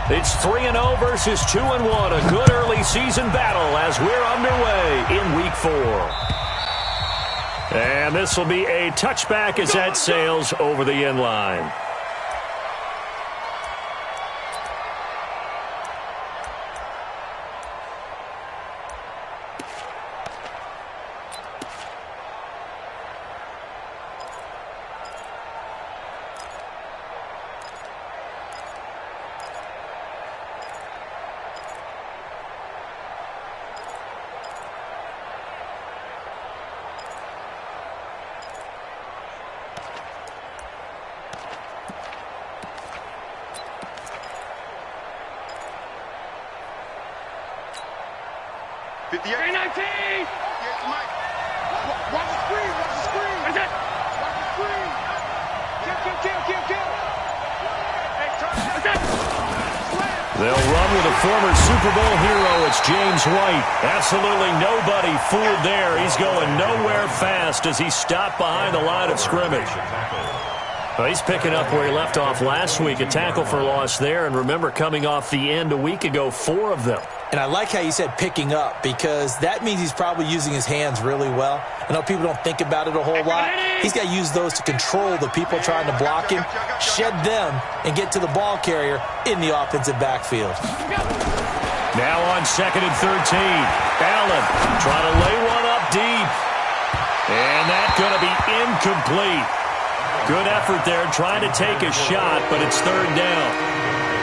It's 3-0 versus 2-1. A good early season battle as we're underway in Week 4. And this will be a touchback as that sails over the end line. They'll run with a former Super Bowl hero. It's James White. Absolutely nobody fooled there. He's going nowhere fast as he stopped behind the line of scrimmage. Well, he's picking up where he left off last week. A tackle for loss there. And remember, coming off the end a week ago, 4 of them. And I like how you said picking up, because that means he's probably using his hands really well. I know people don't think about it a whole lot. He's got to use those to control the people trying to block him, shed them, and get to the ball carrier in the offensive backfield. Now on 2nd and 13. Allen trying to lay one up deep. And that's going to be incomplete. Good effort there trying to take a shot, but it's 3rd down.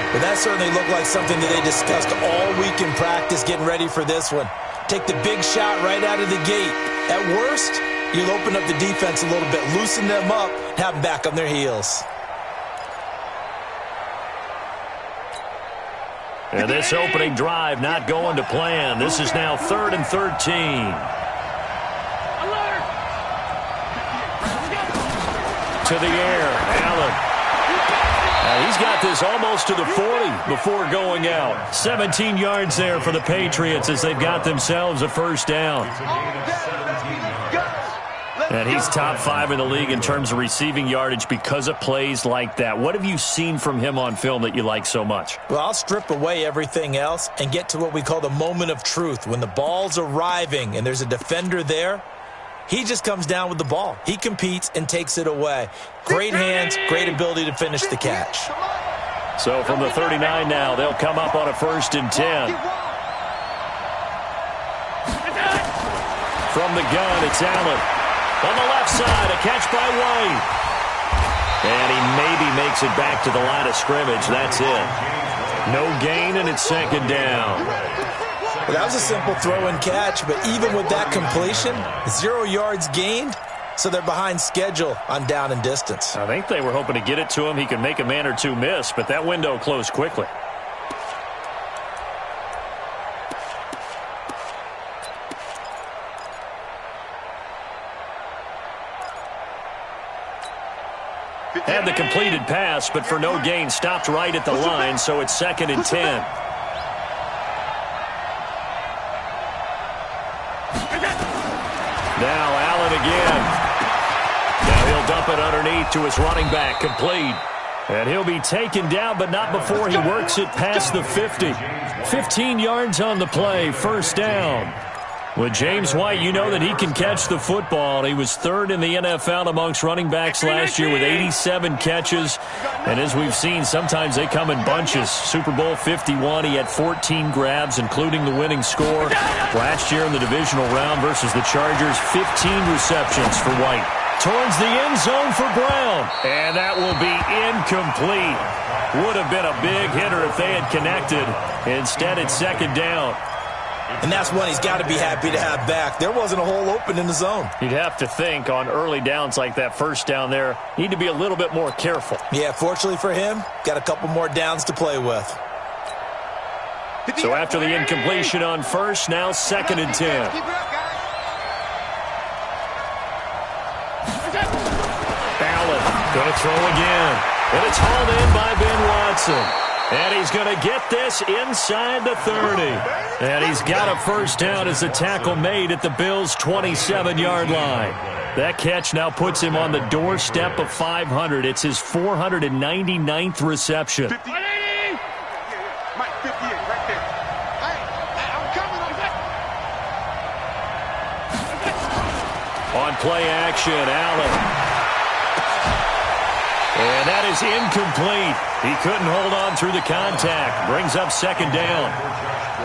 But that certainly looked like something that they discussed all week in practice getting ready for this one. Take the big shot right out of the gate. At worst, you'll open up the defense a little bit, loosen them up, have them back on their heels. And this opening drive not going to plan. This is now 3rd and 13. To the air, Allen. He's got this almost to the 40 before going out. 17 yards there for the Patriots as they've got themselves a 1st down. And he's top 5 in the league in terms of receiving yardage because of plays like that. What have you seen from him on film that you like so much? Well, I'll strip away everything else and get to what we call the moment of truth. When the ball's arriving and there's a defender there, he just comes down with the ball. He competes and takes it away. Great hands, great ability to finish the catch. So from the 39 now, they'll come up on a 1st and 10. From the gun, it's Allen. On the left side, a catch by White. And he maybe makes it back to the line of scrimmage. That's it. No gain, and it's 2nd down. Well, that was a simple throw and catch, but even with that completion, 0 yards gained, so they're behind schedule on down and distance. I think they were hoping to get it to him. He could make a man or two miss, but that window closed quickly. Had the completed pass, but for no gain, stopped right at the line, so it's 2nd and 10. Now Allen again. Now he'll dump it underneath to his running back, complete. And he'll be taken down, but not before he works it past the 50. 15 yards on the play, 1st down. With James White, you know that he can catch the football. He was 3rd in the NFL amongst running backs last year with 87 catches. And as we've seen, sometimes they come in bunches. Super Bowl 51, he had 14 grabs, including the winning score. Last year in the divisional round versus the Chargers, 15 receptions for White. Towards the end zone for Brown. And that will be incomplete. Would have been a big hitter if they had connected. Instead, it's 2nd down. And that's one he's got to be happy to have back. There wasn't a hole open in the zone. You'd have to think on early downs like that 1st down there, need to be a little bit more careful. Yeah, fortunately for him, got a couple more downs to play with. So after the incompletion on 1st, now 2nd and 10. Allen going to throw again. And it's hauled in by Ben Watson. And he's going to get this inside the 30. And he's got a 1st down as the tackle made at the Bills' 27-yard line. That catch now puts him on the doorstep of 500. It's his 499th reception. play action. Allen. And that is incomplete. He couldn't hold on through the contact. Brings up second down.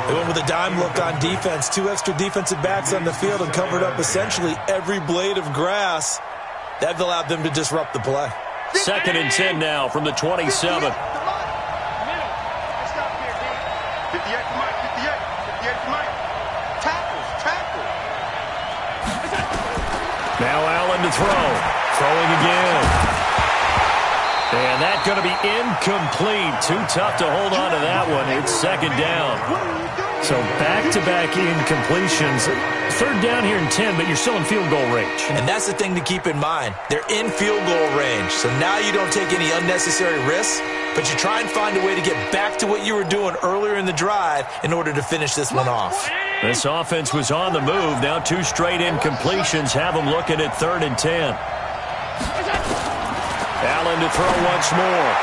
They went with a dime look on defense. 2 extra defensive backs on the field and covered up essentially every blade of grass. That allowed them to disrupt the play. Second and 10 now from the 27. Now Allen to throw. Throwing again. And that's going to be incomplete. Too tough to hold on to that one. It's second down. So back-to-back incompletions. Third down here in 10, but you're still in field goal range. And that's the thing to keep in mind. They're in field goal range. So now you don't take any unnecessary risks, but you try and find a way to get back to what you were doing earlier in the drive in order to finish this one off. This offense was on the move. Now 2 straight incompletions have them looking at third and 10. Allen to throw once more.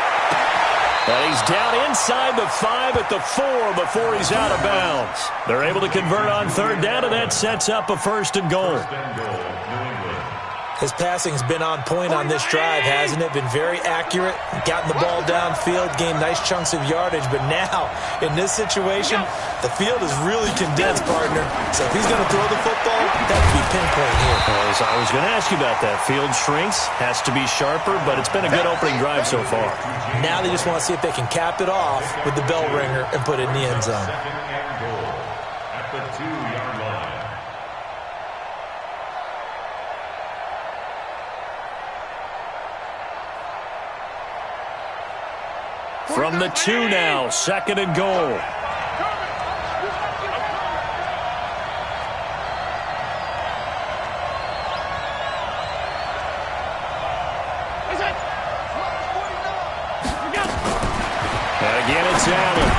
And he's down inside the 5 at the 4 before he's out of bounds. They're able to convert on third down, and that sets up a first and goal. His passing's been on point on this drive, hasn't it? Been very accurate, gotten the ball downfield, gained nice chunks of yardage. But now, in this situation, the field is really condensed, partner. So if he's going to throw the football, that would be pinpoint here. Well, I was going to ask you about that. Field shrinks, has to be sharper, but it's been a good opening drive so far. Now they just want to see if they can cap it off with the bell ringer and put it in the end zone. At the 2-yard line. From the 2 now, second and goal. And again, it's Allen.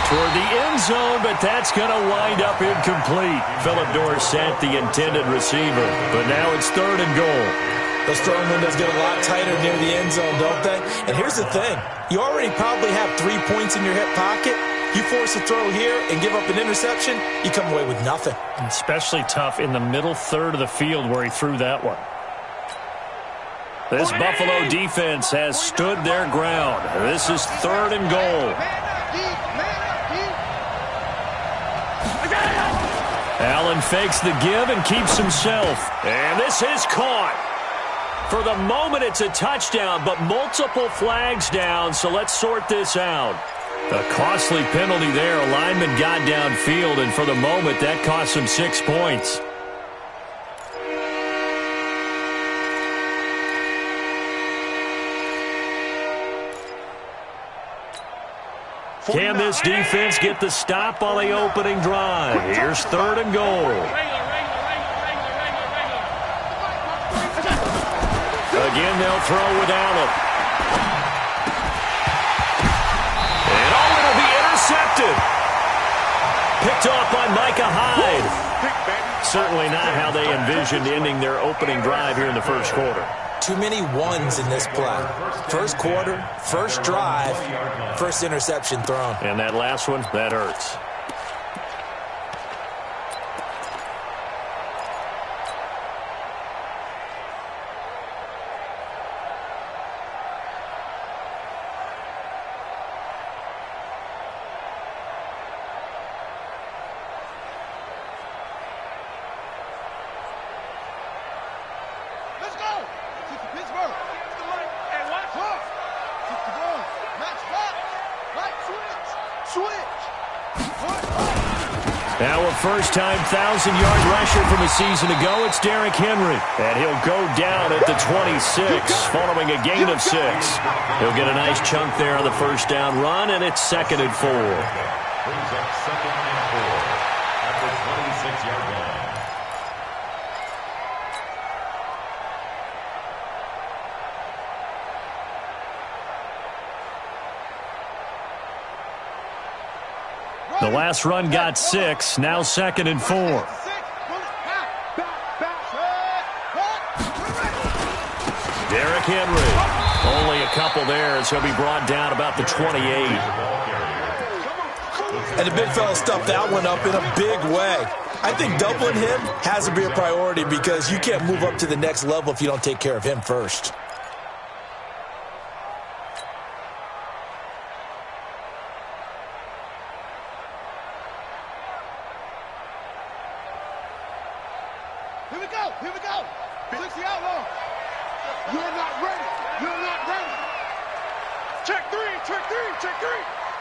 Toward the end zone, but that's going to wind up incomplete. Phillip Dorsett, the intended receiver. But now it's third and goal. Those throwing windows get a lot tighter near the end zone, don't they? And here's the thing. You already probably have 3 points in your hip pocket. You force a throw here and give up an interception, you come away with nothing. Especially tough in the middle third of the field where he threw that one. This Buffalo defense has stood their ground. This is third and goal. Allen fakes the give and keeps himself. And this is caught. For the moment, it's a touchdown, but multiple flags down, so let's sort this out. A costly penalty there. A lineman got downfield, and for the moment, that cost him 6 points. Can this defense get the stop on the opening drive? Here's third and goal. Again, they'll throw with Allen. And it'll be intercepted. Picked off by Micah Hyde. Certainly not how they envisioned ending their opening drive here in the first quarter. Too many ones in this play. First quarter, first drive, first interception thrown. And that last one, that hurts. Now a first-time 1,000-yard rusher from a season ago, it's Derrick Henry. And he'll go down at the 26, following a gain of 6. He'll get a nice chunk there on the first down run, and it's second and 4. Brings up second and 4 at the 26-yard line. The last run got 6, now second and 4. Derrick Henry, only a couple there as he'll be brought down about the 28. And the big fella stuffed that one up in a big way. I think doubling him has to be a priority because you can't move up to the next level if you don't take care of him first. Here we go. 60 out long. You're not ready. Check three.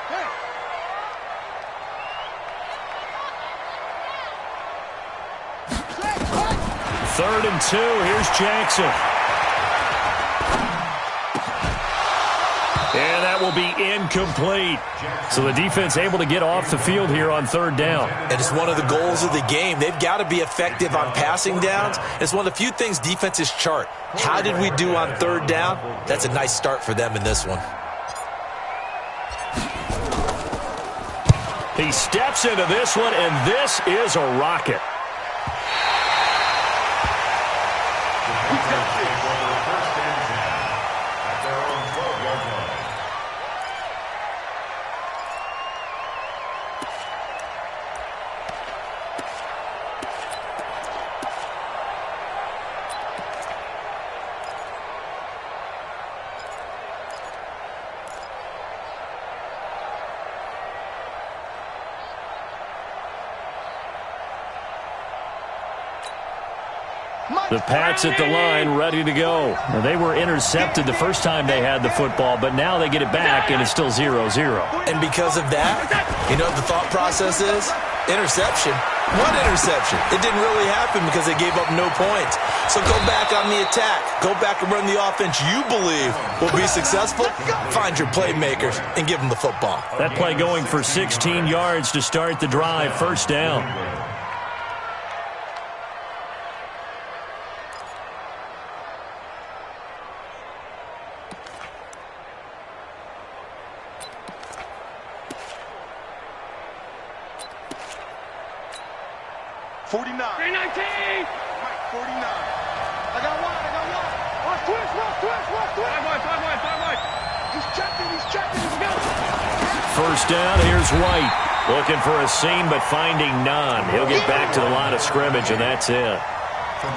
Hey. Third and 2. Here's Jackson. And that will be incomplete. So the defense able to get off the field here on third down. And it's one of the goals of the game. They've got to be effective on passing downs. It's one of the few things defenses chart. How did we do on third down? That's a nice start for them in this one. He steps into this one, and this is a rocket. The Pats at the line, ready to go. Now, they were intercepted the first time they had the football, but now they get it back, and it's still 0-0. And because of that, you know what the thought process is? Interception. What interception? It didn't really happen because they gave up no points. So go back on the attack. Go back and run the offense you believe will be successful. Find your playmakers and give them the football. That play going for 16 yards to start the drive, first down. First down, here's White. Looking for a seam, but finding none. He'll get back to the line of scrimmage, and that's it.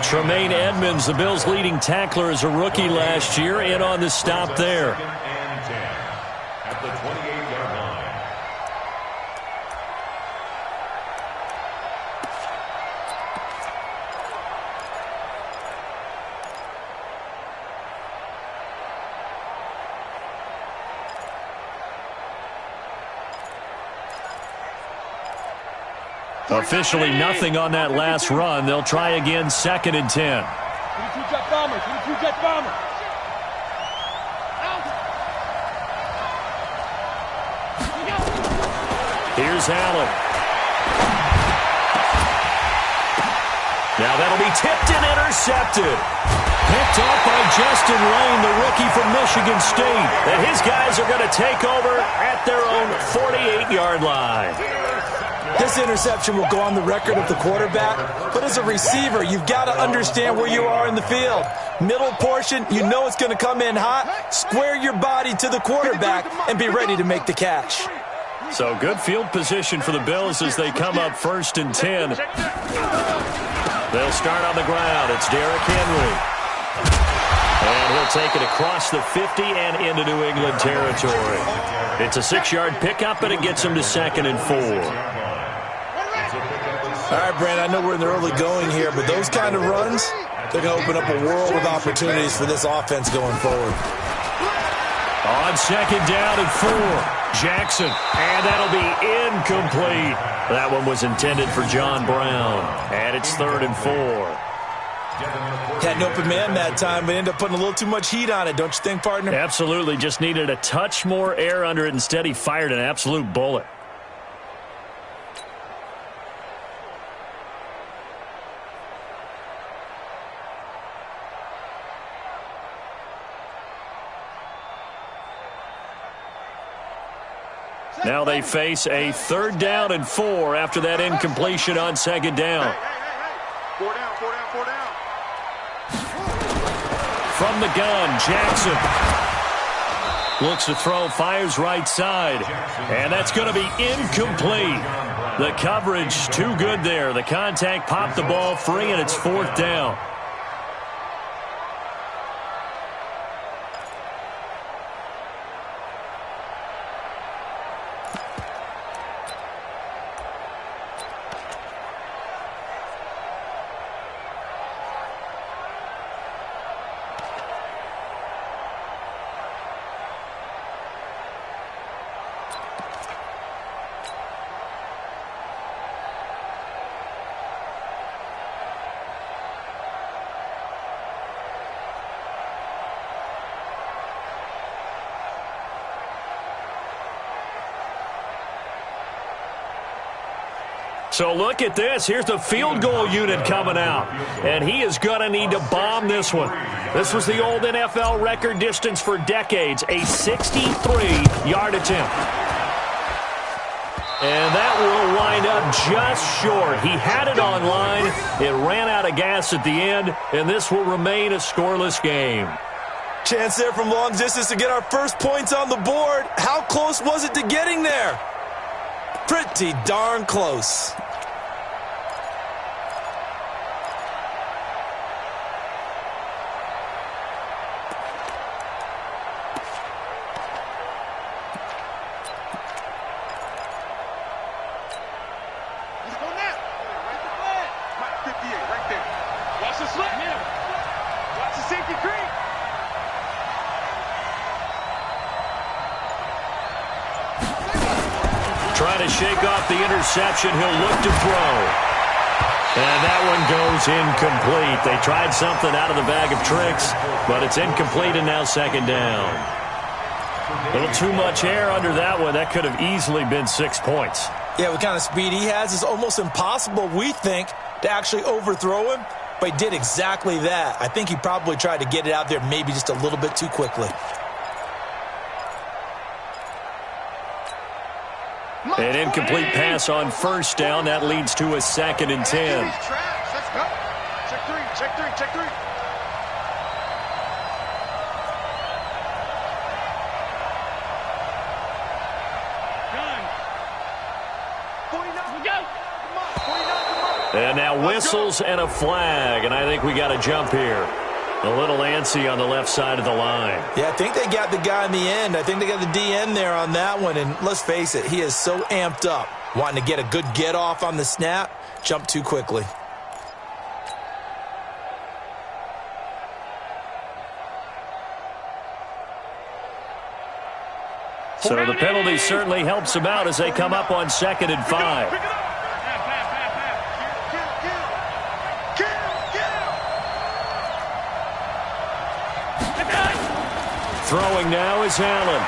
Tremaine Edmonds, the Bills' leading tackler as a rookie last year, in on the stop there. At the 28-yard line. Officially nothing on that last run. They'll try again, 2nd and 10. 22 jet bombers. Here's Allen. Now that'll be tipped and intercepted. Picked off by Justin Lane, the rookie from Michigan State. And his guys are going to take over at their own 48-yard line. This interception will go on the record of the quarterback, but as a receiver, you've got to understand where you are in the field. Middle portion, you know it's going to come in hot. Square your body to the quarterback and be ready to make the catch. So good field position for the Bills as they come up 1st and 10. They'll start on the ground. It's Derrick Henry. And he'll take it across the 50 and into New England territory. It's a 6-yard pickup, and it gets him to 2nd and 4. All right, Brandon, I know we're in the early going here, but those kind of runs, they're going to open up a world of opportunities for this offense going forward. On 2nd down and 4, Jackson, and that'll be incomplete. That one was intended for John Brown, and it's 3rd and 4. Had an open man that time, but ended up putting a little too much heat on it, don't you think, partner? Absolutely, just needed a touch more air under it. Instead, he fired an absolute bullet. Now they face a 3rd down and 4 after that incompletion on 2nd down. Four down. From the gun, Jackson. Looks to throw, fires right side. And that's going to be incomplete. The coverage too good there. The contact popped the ball free, and it's 4th down. So look at this. Here's the field goal unit coming out. And he is going to need to bomb this one. This was the old NFL record distance for decades, a 63-yard attempt. And that will wind up just short. He had it on line. It ran out of gas at the end, and this will remain a scoreless game. Chance there from long distance to get our first points on the board. How close was it to getting there? Pretty darn close. Trying to shake off the interception. He'll look to throw. And that one goes incomplete. They tried something out of the bag of tricks, but it's incomplete and now 2nd down. A little too much air under that one. That could have easily been 6 points. Yeah, what kind of speed he has is almost impossible, we think, to actually overthrow him, but he did exactly that. I think he probably tried to get it out there maybe just a little bit too quickly. An incomplete pass on 1st down. That leads to a 2nd and 10. Let's go. Check three, check three, check three. Done. 49, we go. Come on, 49, come on. And now whistles and a flag, and I think we got a jump here. A little antsy on the left side of the line. Yeah, I think they got the guy in the end. I think they got the DN there on that one. And let's face it, he is so amped up, wanting to get a good get off on the snap, jump too quickly. So the penalty certainly helps him out as they come up on 2nd and 5. Throwing now is Allen.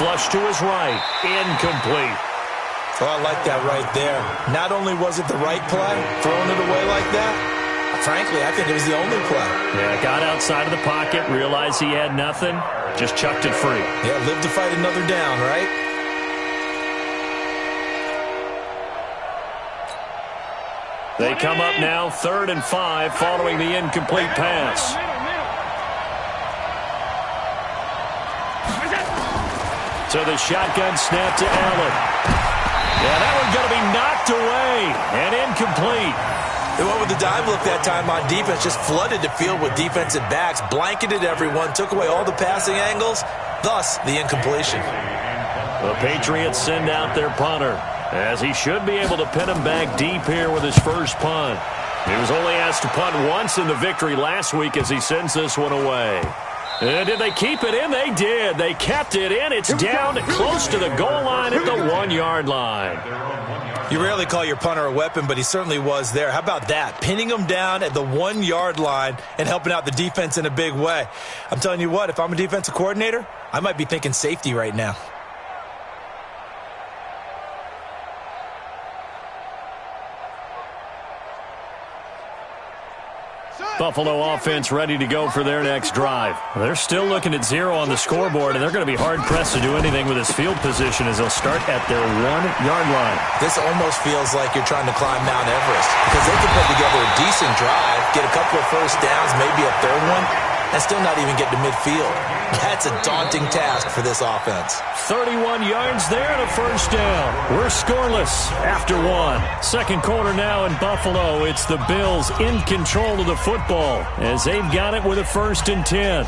Flush to his right. Incomplete. Oh, I like that right there. Not only was it the right play, throwing it away like that, frankly, I think it was the only play. Yeah, got outside of the pocket, realized he had nothing, just chucked it free. Yeah, live to fight another down, right? They come up now 3rd and 5 following the incomplete pass. So the shotgun snap to Allen. Yeah, that one's going to be knocked away and incomplete. They went with the dive look that time on defense, just flooded the field with defensive backs, blanketed everyone, took away all the passing angles, thus the incompletion. The Patriots send out their punter, as he should be able to pin him back deep here with his first punt. He was only asked to punt once in the victory last week as he sends this one away. And did they keep it in? They did. They kept it in. It's down close to the goal line at the 1-yard line. You rarely call your punter a weapon, but he certainly was there. How about that? Pinning him down at the 1-yard line and helping out the defense in a big way. I'm telling you what, if I'm a defensive coordinator, I might be thinking safety right now. Buffalo offense ready to go for their next drive. They're still looking at 0 on the scoreboard, and they're going to be hard-pressed to do anything with this field position as they'll start at their 1-yard line. This almost feels like you're trying to climb Mount Everest because they can put together a decent drive, get a couple of first downs, maybe a third one, and still not even get to midfield. That's a daunting task for this offense. 31 yards there and a first down. We're scoreless after one. Second quarter now in Buffalo. It's the Bills in control of the football as they've got it with a 1st and 10.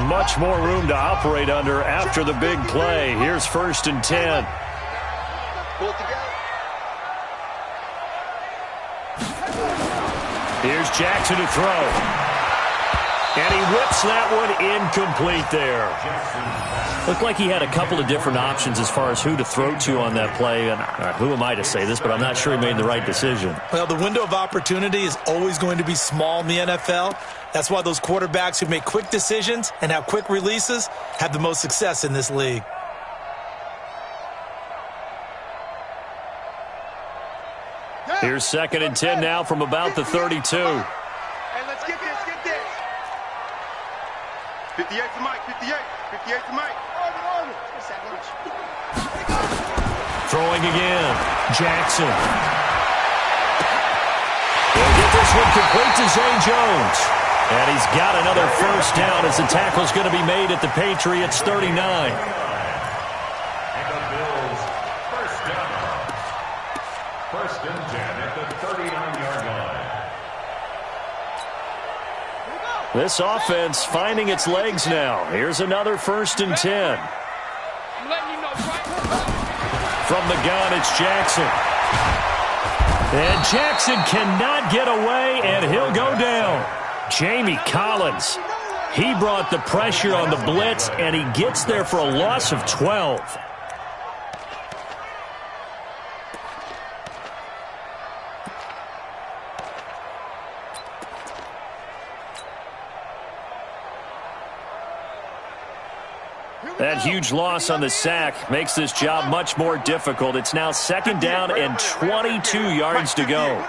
Much more room to operate under after the big play. Here's 1st and 10. Pull it together. Here's Jackson to throw. And he whips that one incomplete there. Looked like he had a couple of different options as far as who to throw to on that play. And who am I to say this, but I'm not sure he made the right decision. Well, the window of opportunity is always going to be small in the NFL. That's why those quarterbacks who make quick decisions and have quick releases have the most success in this league. Here's 2nd and 10 now from about the 32. Hey, let's get this, get this. 58 to Mike, 58. 58 to Mike. Throwing again. Jackson. He'll get this one complete to Zay Jones. And he's got another first down as the tackle's going to be made at the Patriots' 39. And the Bills, first down. 1st and 10 at the 39-yard line. This offense finding its legs now. Here's another 1st and 10. I'm letting you know, right? From the gun, it's Jackson. And Jackson cannot get away, and he'll go down. Jamie Collins. He brought the pressure on the blitz, and he gets there for a loss of 12. That huge loss on the sack makes this job much more difficult. It's now 2nd down and 22 yards to go.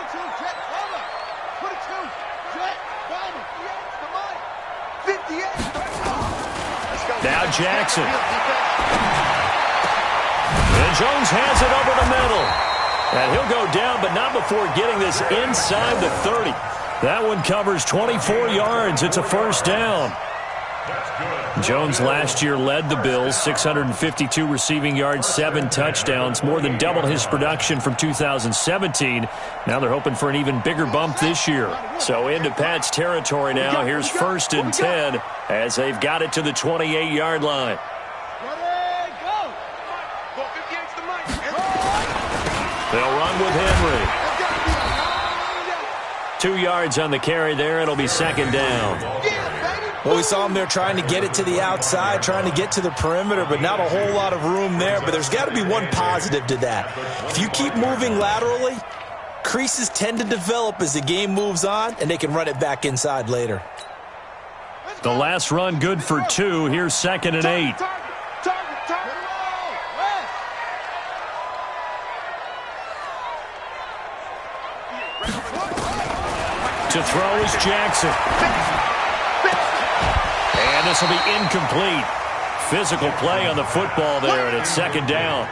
Now Jackson. And Jones has it over the middle. And he'll go down, but not before getting this inside the 30. That one covers 24 yards. It's a first down. Jones last year led the Bills, 652 receiving yards, 7 touchdowns, more than double his production from 2017. Now they're hoping for an even bigger bump this year. So into Pat's territory now. Here's 1st and 10 as they've got it to the 28-yard line. They'll run with Henry. 2 yards on the carry there. It'll be 2nd down. Well, we saw him there trying to get it to the outside, trying to get to the perimeter, but not a whole lot of room there. But there's got to be one positive to that. If you keep moving laterally, creases tend to develop as the game moves on, and they can run it back inside later. The last run good for 2. Here's 2nd and 8. To throw is Jackson. And this will be incomplete. Physical play on the football there, and it's 2nd down.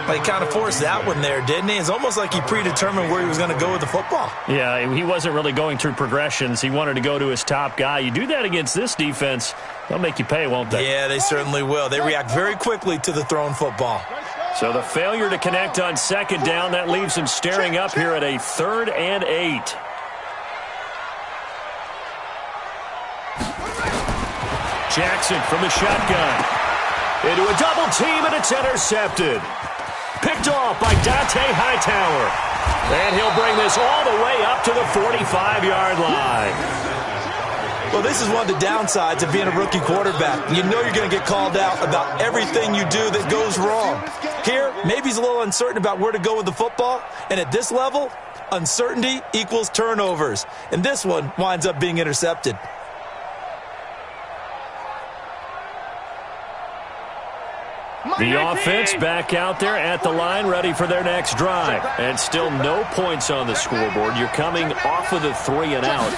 But he kind of forced that one there, didn't he? It's almost like he predetermined where he was going to go with the football. Yeah, he wasn't really going through progressions. He wanted to go to his top guy. You do that against this defense, they'll make you pay, won't they? Yeah, they certainly will. They react very quickly to the thrown football. So the failure to connect on 2nd down, that leaves him staring up here at a 3rd and 8. Jackson from the shotgun. Into a double team, and it's intercepted. Picked off by Dante Hightower. And he'll bring this all the way up to the 45-yard line. Well, this is one of the downsides of being a rookie quarterback. You know you're going to get called out about everything you do that goes wrong. Here, maybe he's a little uncertain about where to go with the football. And at this level, uncertainty equals turnovers. And this one winds up being intercepted. The offense back out there at the line, ready for their next drive. And still no points on the scoreboard. You're coming off of the 3 and out.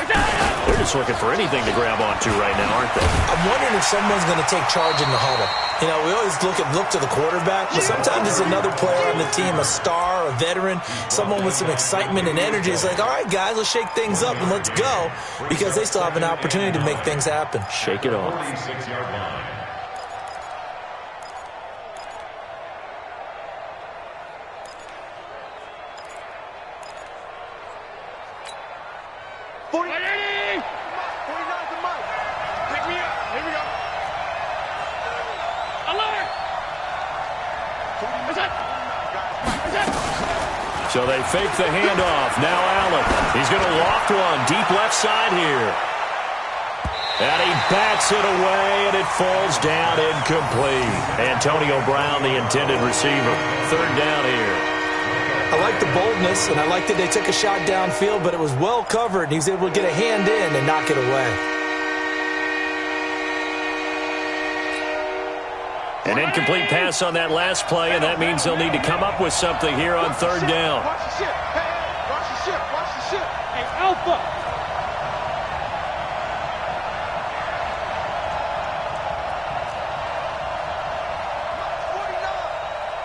They're just looking for anything to grab onto right now, aren't they? I'm wondering if someone's going to take charge in the huddle. You know, we always look to the quarterback, but sometimes it's another player on the team, a star, a veteran, someone with some excitement and energy. It's like, all right, guys, let's shake things up and let's go, because they still have an opportunity to make things happen. Shake it off. 46-yard line. So they fake the handoff. Now Allen. He's going to loft one deep left side here. And he bats it away, and it falls down incomplete. Antonio Brown, the intended receiver. 3rd down here. I like the boldness, and I like that they took a shot downfield, but it was well covered. He was able to get a hand in and knock it away. An incomplete pass on that last play, and that means they'll need to come up with something here on 3rd down. Watch the ship. Hey, watch the ship. Watch the ship. Hey, Alpha.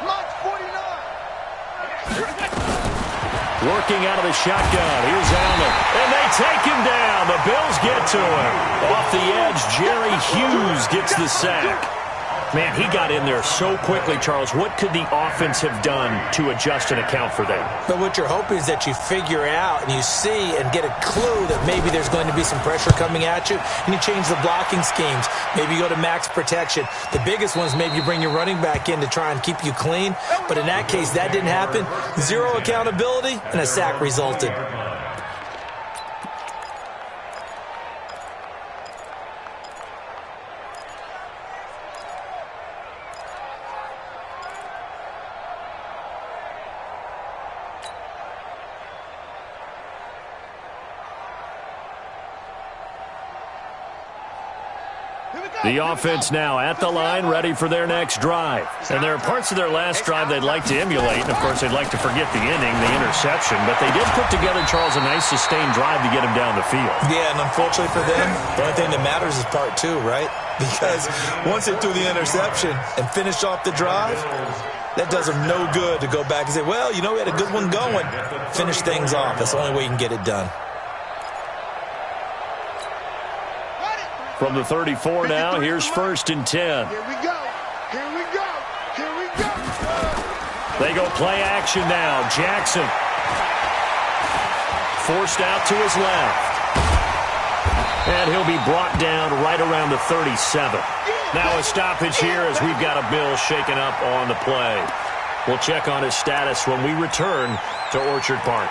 March 49. Working out of the shotgun. Here's Allen. And they take him down. The Bills get to him. Off the edge, Jerry Hughes gets the sack. Man, he got in there so quickly, Charles. What could the offense have done to adjust and account for that? But what you're hoping is that you figure out and you see and get a clue that maybe there's going to be some pressure coming at you, and you change the blocking schemes. Maybe you go to max protection. The biggest one is maybe you bring your running back in to try and keep you clean. But in that case, that didn't happen. 0 accountability, and a sack resulted. The offense now at the line, ready for their next drive. And there are parts of their last drive they'd like to emulate. And, of course, they'd like to forget the inning, the interception. But they did put together, Charles, a nice sustained drive to get him down the field. Yeah, and unfortunately for them, the only thing that matters is part 2, right? Because once they threw the interception and finished off the drive, that does them no good to go back and say, well, you know, we had a good one going. Finish things off. That's the only way you can get it done. From the 34 now, here's 1st and 10. Here we go. Here we go. Here we go. They go play action now. Jackson forced out to his left. And he'll be brought down right around the 37. Now a stoppage here as we've got a Bill shaken up on the play. We'll check on his status when we return to Orchard Park.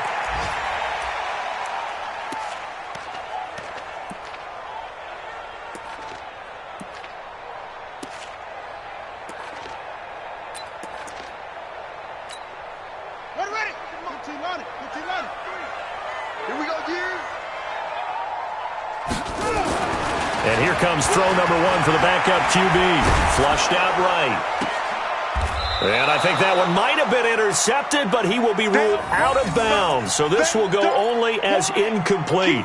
And here comes throw number 1 for the backup QB. Flushed out right. And I think that one might have been intercepted, but he will be ruled out of bounds. So this will go only as incomplete.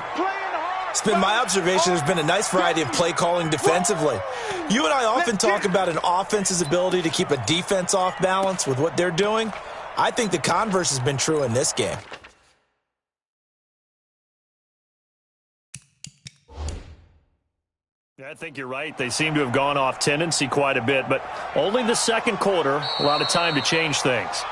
It's been my observation there's been a nice variety of play calling defensively. You and I often talk about an offense's ability to keep a defense off balance with what they're doing. I think the converse has been true in this game. I think you're right. They seem to have gone off tendency quite a bit, but only the second quarter, a lot of time to change things.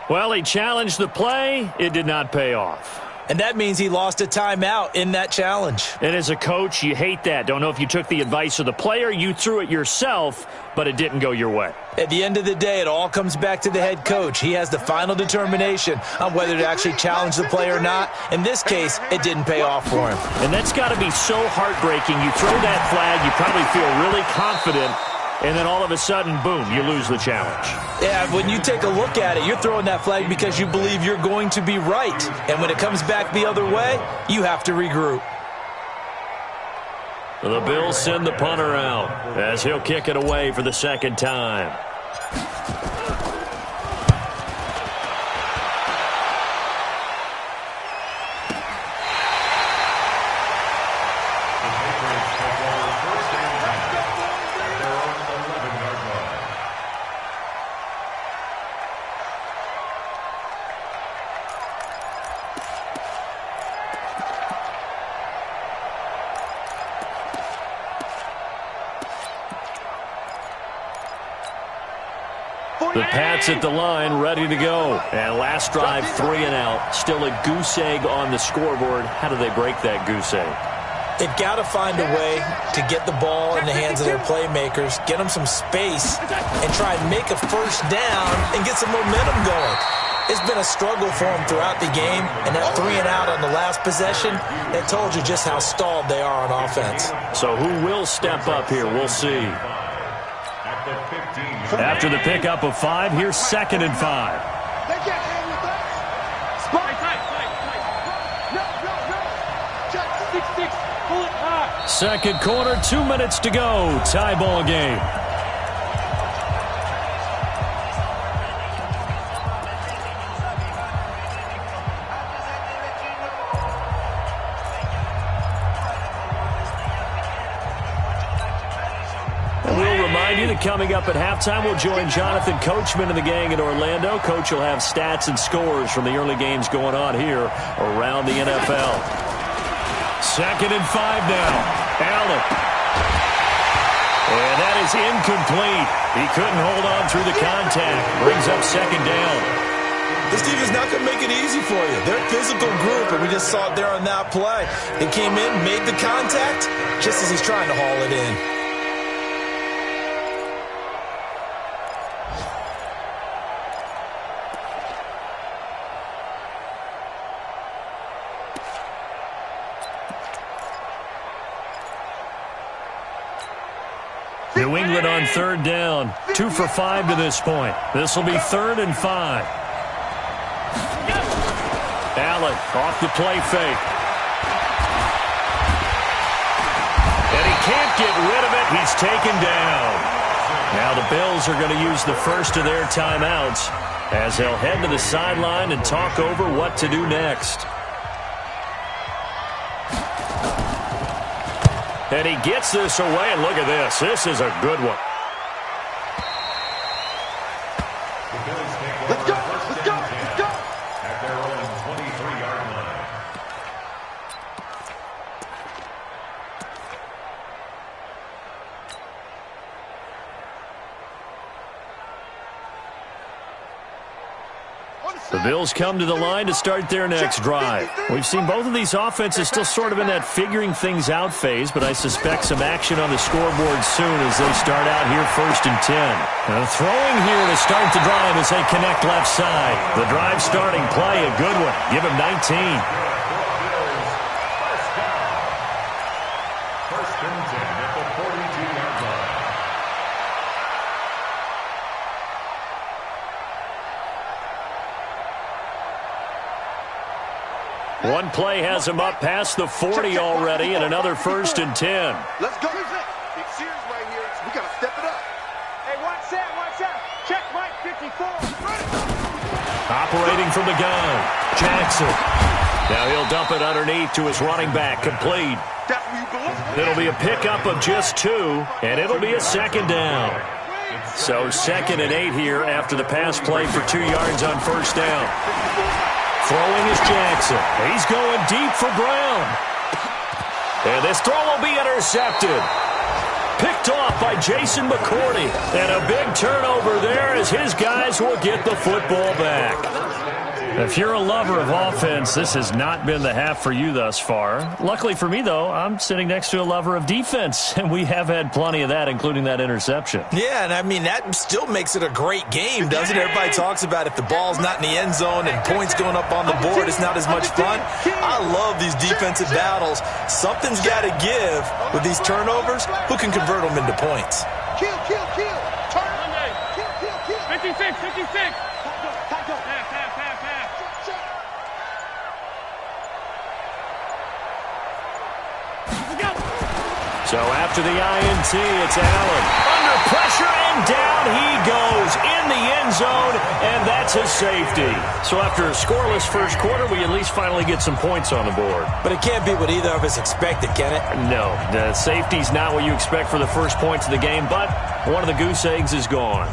Well, he challenged the play. It did not pay off. And that means he lost a timeout in that challenge. And as a coach, you hate that. Don't know if you took the advice of the player. You threw it yourself, but it didn't go your way. At the end of the day, it all comes back to the head coach. He has the final determination on whether to actually challenge the play or not. In this case, it didn't pay off for him. And that's got to be so heartbreaking. You throw that flag, you probably feel really confident, and then all of a sudden, boom, you lose the challenge. Yeah, when you take a look at it, you're throwing that flag because you believe you're going to be right. And when it comes back the other way, you have to regroup. The Bills send the punter out as he'll kick it away for the second time. The Pats at the line, ready to go. And last drive, 3 and out. Still a goose egg on the scoreboard. How do they break that goose egg? They've got to find a way to get the ball in the hands of their playmakers, get them some space, and try and make a first down and get some momentum going. It's been a struggle for them throughout the game, and that 3 and out on the last possession, that told you just how stalled they are on offense. So who will step up here? We'll see. After the pickup of 5, here's 2nd and 5. They can't hang with us. Spike. No. Check 6-6. Pull it high. Second quarter, 2 minutes to go. Tie ball game. Coming up at halftime, we'll join Jonathan Coachman and the gang in Orlando. Coach will have stats and scores from the early games going on here around the NFL. 2nd and 5 now. Allen. And that is incomplete. He couldn't hold on through the contact. Brings up 2nd down. This team is not going to make it easy for you. They're a physical group, and we just saw it there on that play. They came in, made the contact, just as he's trying to haul it in. New England on 3rd down. 2 for 5 to this point. This will be 3rd and 5. Allen off the play fake. And he can't get rid of it. He's taken down. Now the Bills are going to use the first of their timeouts as they'll head to the sideline and talk over what to do next. And he gets this away, and look at this. This is a good one. Let's go. At their own 23-yard line. The Bills come to the line to start their next drive. We've seen both of these offenses still sort of in that figuring things out phase, but I suspect some action on the scoreboard soon as they start out here 1st and 10. Throwing here to start the drive as they connect left side. The drive starting play, a good one. Give him 19. First and 10 at the 42-yard line. One play has him up past the 40 already, and another 1st and 10. Let's go. Big series right here. We got to step it up. Hey, watch out. Check Mike 54. Operating from the gun, Jackson. Now he'll dump it underneath to his running back, complete. That's where you belong. It'll be a pickup of just 2, and it'll be a 2nd down. So 2nd and 8 here after the pass play for 2 yards on 1st down. Throwing is Jackson. He's going deep for Brown. And this throw will be intercepted. Picked off by Jason McCourty. And a big turnover there as his guys will get the football back. If you're a lover of offense, this has not been the half for you thus far. Luckily for me, though, I'm sitting next to a lover of defense, and we have had plenty of that, including that interception. Yeah, and I mean, that still makes it a great game, doesn't it? Everybody talks about if the ball's not in the end zone and points going up on the board, it's not as much fun. I love these defensive battles. Something's got to give with these turnovers. Who can convert them into points? Kill. Turn. Kill. 56. So after the INT, it's Allen. Under pressure, and down he goes in the end zone, and that's a safety. So after a scoreless first quarter, we at least finally get some points on the board. But it can't be what either of us expected, can it? No, the safety's not what you expect for the first points of the game, but one of the goose eggs is gone.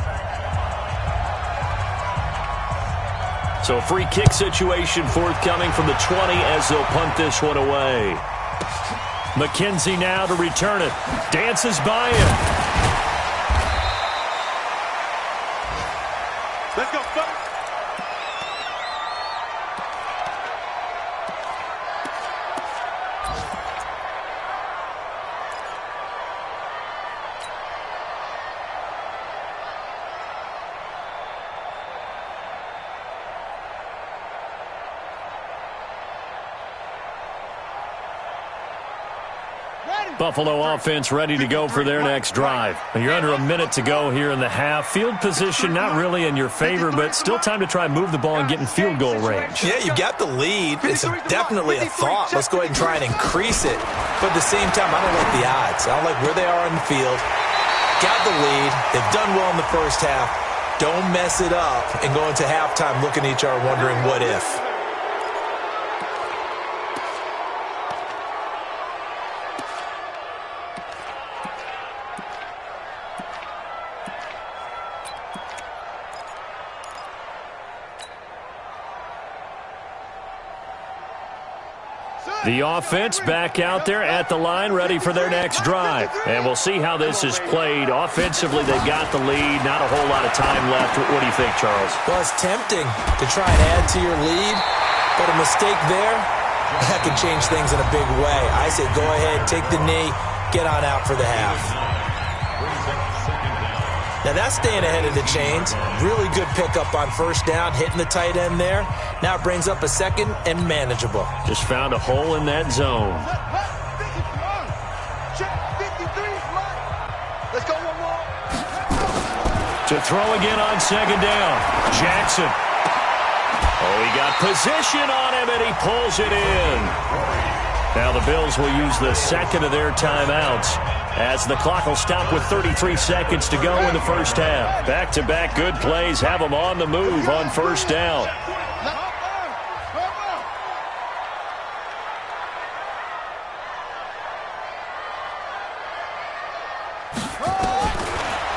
So free kick situation forthcoming from the 20 as they'll punt this one away. McKenzie now to return it. Dances by him. Let's go, folks. Buffalo offense ready to go for their next drive. You're under a minute to go here in the half. Field position not really in your favor, but still time to try and move the ball and get in field goal range. Yeah, you got the lead. It's definitely a thought. Let's go ahead and try and increase it. But at the same time, I don't like the odds. I don't like where they are on the field. Got the lead. They've done well in the first half. Don't mess it up and go into halftime looking at each other wondering what if. The offense back out there at the line, ready for their next drive. And we'll see how this is played. Offensively, they've got the lead. Not a whole lot of time left. What do you think, Charles? Well, it's tempting to try and add to your lead, but a mistake there, that can change things in a big way. I say go ahead, take the knee, get on out for the half. Now that's staying ahead of the chains. Really good pickup on first down, hitting the tight end there. Now it brings up a second and manageable. Just found a hole in that zone. Let's go one more. To throw again on second down. Jackson. Oh, he got position on him, and he pulls it in. Now the Bills will use the second of their timeouts as the clock will stop with 33 seconds to go in the first half. Back-to-back good plays have them on the move on first down.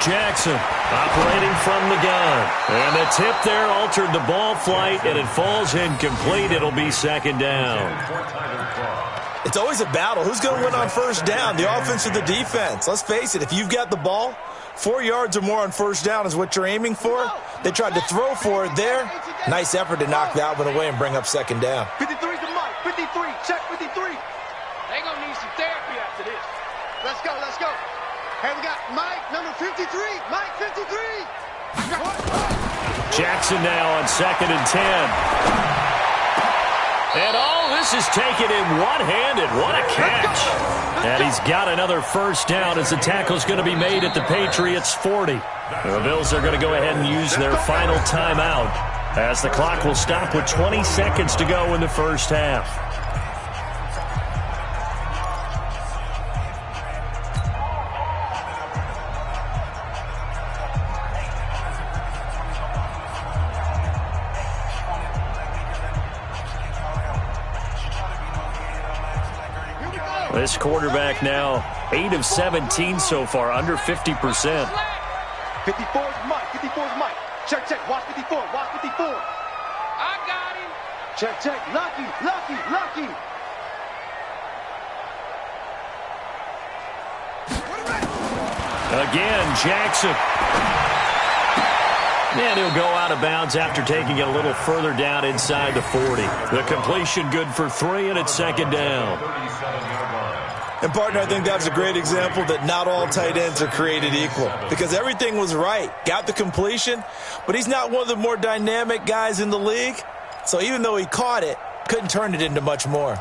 Jackson operating from the gun. And the tip there altered the ball flight, and it falls incomplete. It'll be second down. It's always a battle. Who's going to win on first down, the offense or the defense? Let's face it, if you've got the ball, 4 yards or more on first down is what you're aiming for. They tried to throw for it there. Nice effort to knock that one away and bring up second down. 53 to Mike. 53. Check 53. They're going to need some therapy after this. Let's go. Hey, we got Mike, number 53. Mike, 53. Jackson now on second and 10. And all this is taken in one-handed. What a catch. And he's got another first down as the tackle's going to be made at the Patriots' 40. The Bills are going to go ahead and use their final timeout as the clock will stop with 20 seconds to go in the first half. This quarterback now 8 of 17 so far, under 50%. 54's Mike. 54's Mike. Check. Watch 54. Watch 54. I got him. Check. Lucky. Again, Jackson. And he'll go out of bounds after taking it a little further down inside the 40. The completion good for 3, and it's second down. And, partner, I think that's a great example that not all tight ends are created equal, because everything was right. Got the completion, but he's not one of the more dynamic guys in the league. So even though he caught it, couldn't turn it into much more.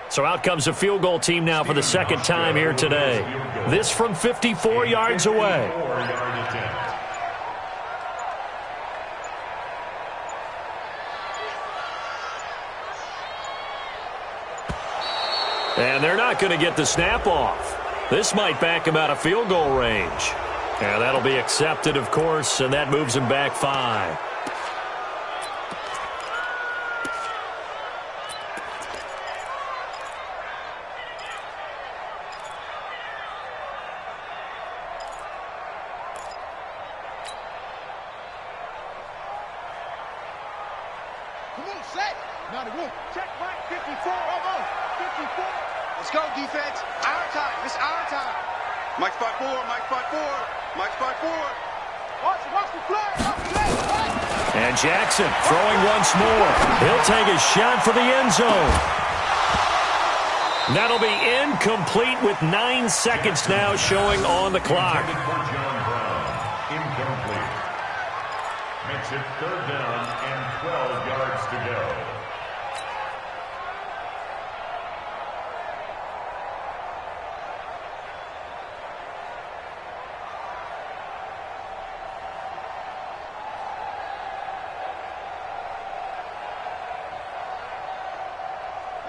So out comes a field goal team now for the second time here today. This from 54 yards away. And they're not going to get the snap off. This might back him out of field goal range. And that'll be accepted, of course, and that moves him back 5. Check Mike 54. 54. Let's go, defense. Our time. It's our time. Mike spot 4. Mike spot 4. Mike spot 4. Watch the play. And Jackson throwing once more. He'll take a shot for the end zone. That'll be incomplete with 9 seconds now showing on the clock. Incomplete. Makes it third down and 12 yards to go.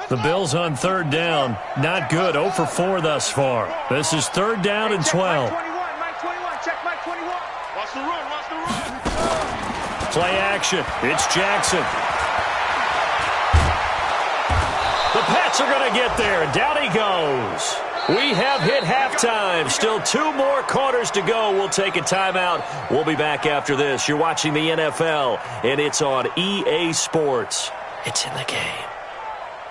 The Bills on third down. Not good. 0 for 4 thus far. This is third down and 12. Mike 21. Check Mike 21. Watch the run. Watch the run. Play action. It's Jackson. The Pats are going to get there. Down he goes. We have hit halftime. Still 2 more quarters to go. We'll take a timeout. We'll be back after this. You're watching the NFL, and it's on EA Sports. It's in the game.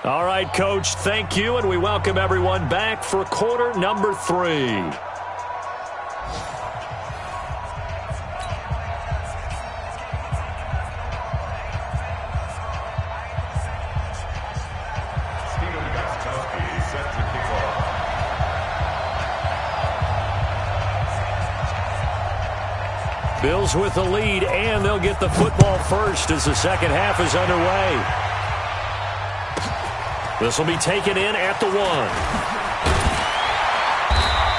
All right, Coach, thank you, and we welcome everyone back for quarter number 3. Bills with the lead, and they'll get the football first as the second half is underway. This will be taken in at the 1.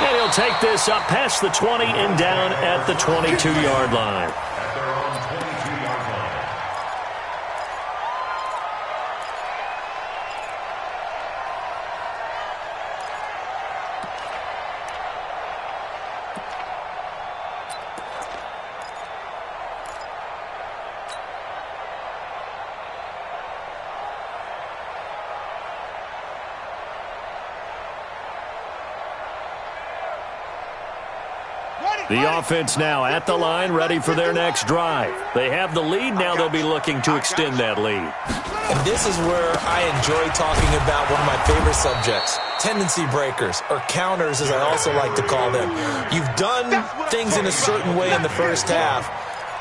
And he'll take this up past the 20 and down at the 22-yard line. At their own 22-yard line. The offense now at the line, ready for their next drive. They have the lead. Now they'll be looking to extend that lead. And this is where I enjoy talking about one of my favorite subjects, tendency breakers, or counters as I also like to call them. You've done things in a certain way in the first half,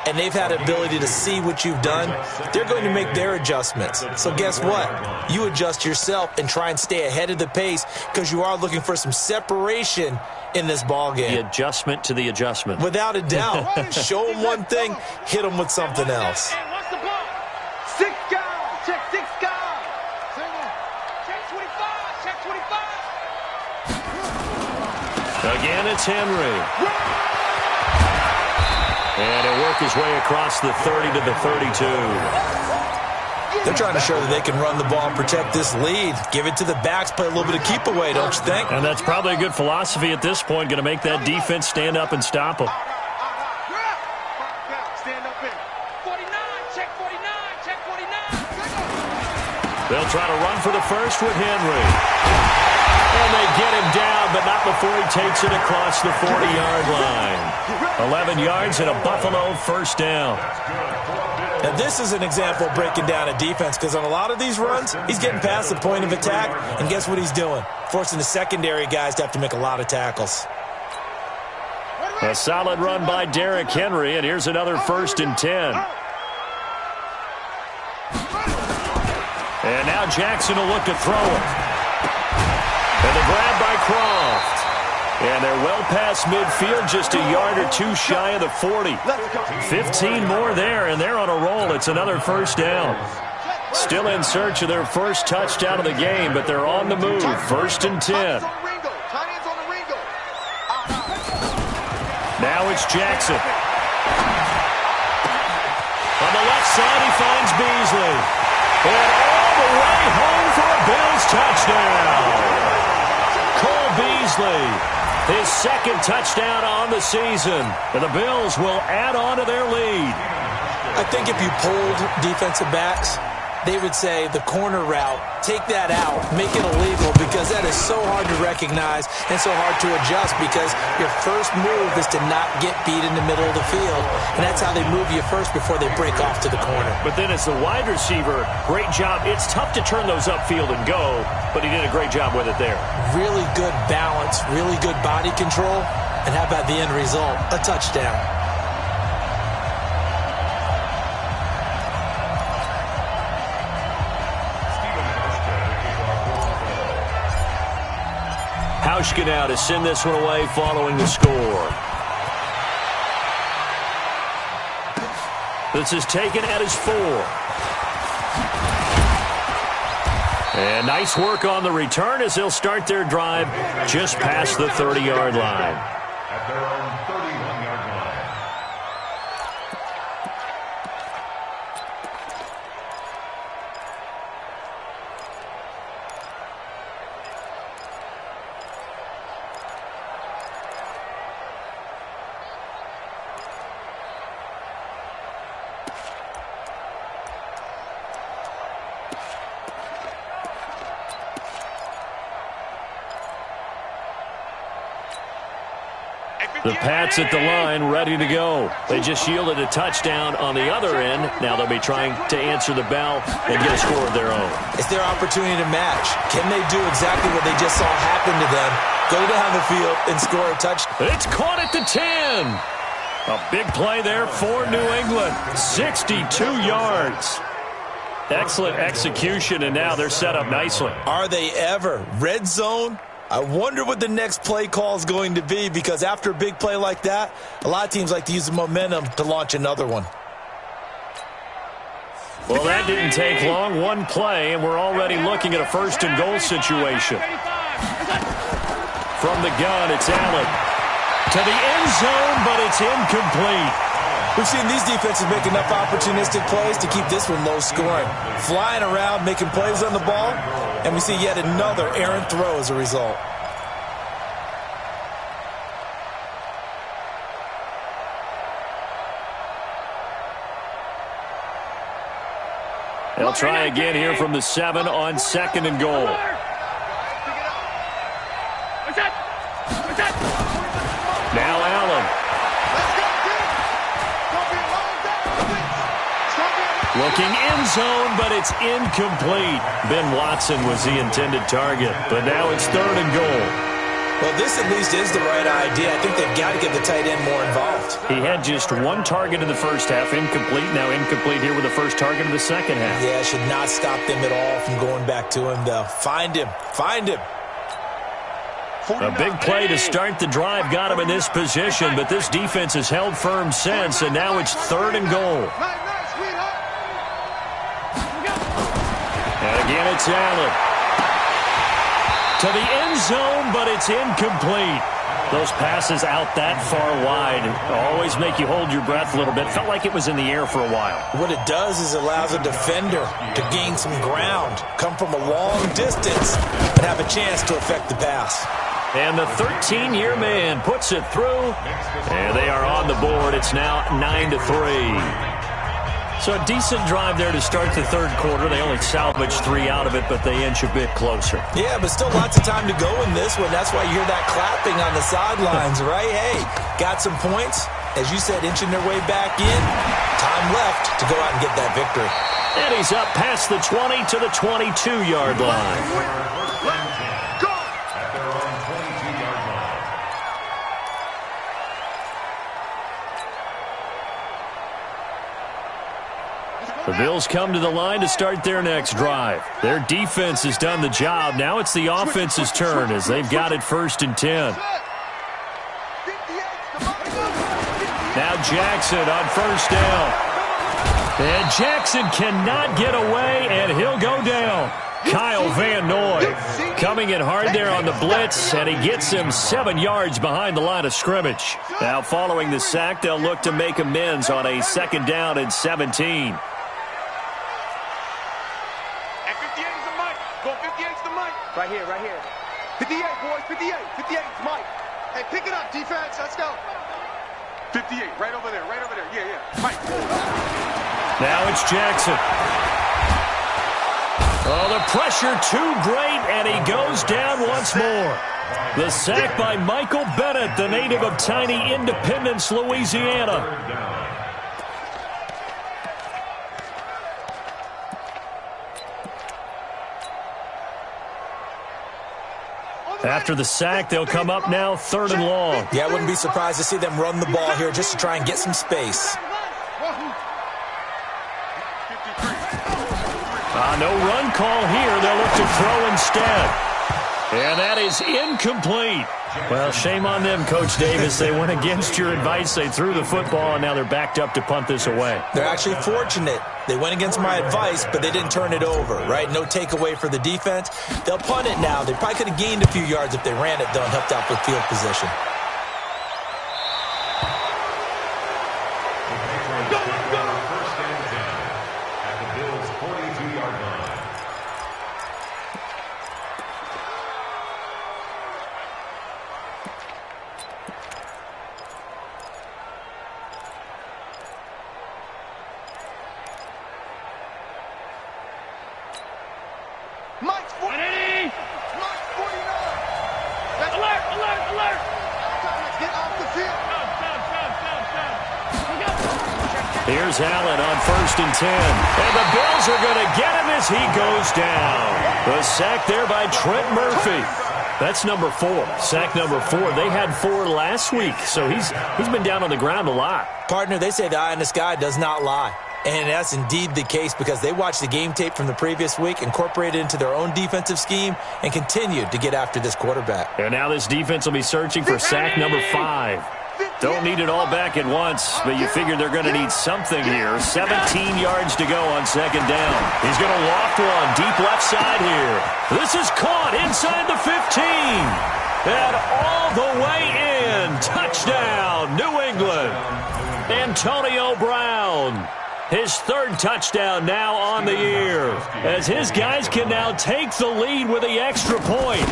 and they've had ability to see what you've done. They're going to make their adjustments. So guess what? You adjust yourself and try and stay ahead of the pace because you are looking for some separation in this ball game. The adjustment to the adjustment. Without a doubt. Show them one thing, hit them with something else. What's the ball? 6 guys. Check 6 guys. Check 25. Check 25. Again, it's Henry. And he'll work his way across the 30 to the 32. They're trying to show that they can run the ball and protect this lead. Give it to the backs, play a little bit of keep away, don't you think? And that's probably a good philosophy at this point, going to make that defense stand up and stop them. Stand up in. 49, check 49, check 49. They'll try to run for the first with Henry. And they get him down, but not before he takes it across the 40-yard line. 11 yards and a Buffalo first down. That's good for Bills. Now, this is an example of breaking down a defense because on a lot of these runs, he's getting past the point of attack, and guess what he's doing? Forcing the secondary guys to have to make a lot of tackles. A solid run by Derrick Henry, and here's another 1st and 10. And now Jackson will look to throw it. And the grab by Croft. And they're well past midfield, just a yard or two shy of the 40. 15 more there, and they're on a roll. It's another 1st down. Still in search of their first touchdown of the game, but they're on the move. 1st and 10. Now it's Jackson. On the left side, he finds Beasley. And all the way home for a Bills touchdown. Cole Beasley, his 2nd touchdown on the season. And the Bills will add on to their lead. I think if you polled defensive backs, they would say the corner route, take that out, make it illegal, because that is so hard to recognize and so hard to adjust because your first move is to not get beat in the middle of the field. And that's how they move you first before they break off to the corner. But then as the wide receiver, great job. It's tough to turn those upfield and go, but he did a great job with it there. Really good balance, really good body control, and how about the end result? A touchdown. Hauschka now to send this one away following the score. This is taken at his 4. And nice work on the return as they'll start their drive just past the 30-yard line. At their own 31-yard line. The Pats at the line, ready to go. They just yielded a touchdown on the other end. Now they'll be trying to answer the bell and get a score of their own. It's their opportunity to match. Can they do exactly what they just saw happen to them? Go down the field and score a touchdown. It's caught at the 10. A big play there for New England. 62 yards. Excellent execution, and now they're set up nicely. Are they ever? Red zone? I wonder what the next play call is going to be, because after a big play like that, a lot of teams like to use the momentum to launch another one. Well, that didn't take long. One play, and we're already looking at a 1st and goal situation. From the gun, it's Allen. To the end zone, but it's incomplete. We've seen these defenses make enough opportunistic plays to keep this one low scoring. Flying around, making plays on the ball, and we see yet another errant throw as a result. They'll try again here from the 7 on 2nd and goal. Now Allen. Looking end zone, but it's incomplete. Ben Watson was the intended target, but now it's 3rd and goal. Well, this at least is the right idea. I think they've got to get the tight end more involved. He had just one target in the first half, incomplete. Now incomplete here with the first target of the second half. Yeah, should not stop them at all from going back to him, though. Find him. Find him. A big play to start the drive got him in this position, but this defense has held firm since, and now it's 3rd and goal. And again, it's Allen. To the end zone, but it's incomplete. Those passes out that far wide always make you hold your breath a little bit. Felt like it was in the air for a while. What it does is allows a defender to gain some ground, come from a long distance, and have a chance to affect the pass. And the 13-year man puts it through, and they are on the board. It's now 9-3. So a decent drive there to start the third quarter. They only salvaged 3 out of it, but they inch a bit closer. Yeah, but still lots of time to go in this one. That's why you hear that clapping on the sidelines, right? Hey, got some points. as you said, inching their way back in. Time left to go out and get that victory. And he's up past the 20 to the 22-yard line. The Bills come to the line to start their next drive. Their defense has done the job. Now it's the offense's turn as they've got it 1st and 10. Now Jackson on 1st down. And Jackson cannot get away, and he'll go down. Kyle Van Noy coming in hard there on the blitz, and he gets him 7 yards behind the line of scrimmage. Now following the sack, they'll look to make amends on a 2nd down and 17. Right here, right here. 58, boys, 58. 58 is Mike. Hey, pick it up, defense. Let's go. 58, right over there, right over there. Yeah, yeah. Mike. Now it's Jackson. Oh, the pressure too great, and he goes down once more. The sack by Michael Bennett, the native of tiny Independence, Louisiana. After the sack, they'll come up now 3rd and long. Yeah, I wouldn't be surprised to see them run the ball here just to try and get some space. No run call here. They'll look to throw instead. And that is incomplete. Well, shame on them, Coach Davis. They went against your advice. They threw the football, and now they're backed up to punt this away. They're actually fortunate. They went against my advice, but they didn't turn it over, right? No takeaway for the defense. They'll punt it now. They probably could have gained a few yards if they ran it, though, and helped out with field position. Mike's 49. Mike's 49. That's Alert, alert, alert. Get off the field. Here's Allen on 1st and 10. And the Bills are going to get him as he goes down. The sack there by Trent Murphy. That's number 4. Sack number 4. They had 4 last week, so he's been down on the ground a lot. Partner, they say the eye in the sky does not lie. And that's indeed the case because they watched the game tape from the previous week, incorporated it into their own defensive scheme, and continued to get after this quarterback. And now this defense will be searching for sack number 5. Don't need it all back at once, but you figure they're going to need something here. 17 yards to go on 2nd down. He's going to loft one deep left side here. This is caught inside the 15. And all the way in. Touchdown, New England. Antonio Brown. His 3rd touchdown now on the year, as his guys can now take the lead with the extra point.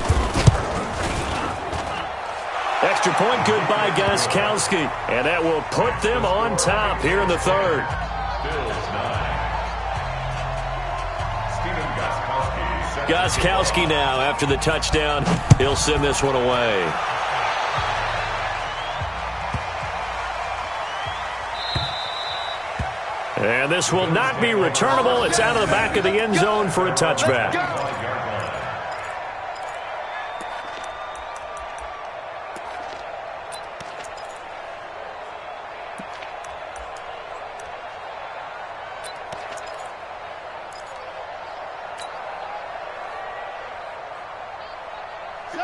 Extra point good by Gostkowski, and that will put them on top here in the 3rd. Gostkowski now after the touchdown. He'll send this one away. And this will not be returnable. It's out of the back of the end zone for a touchback.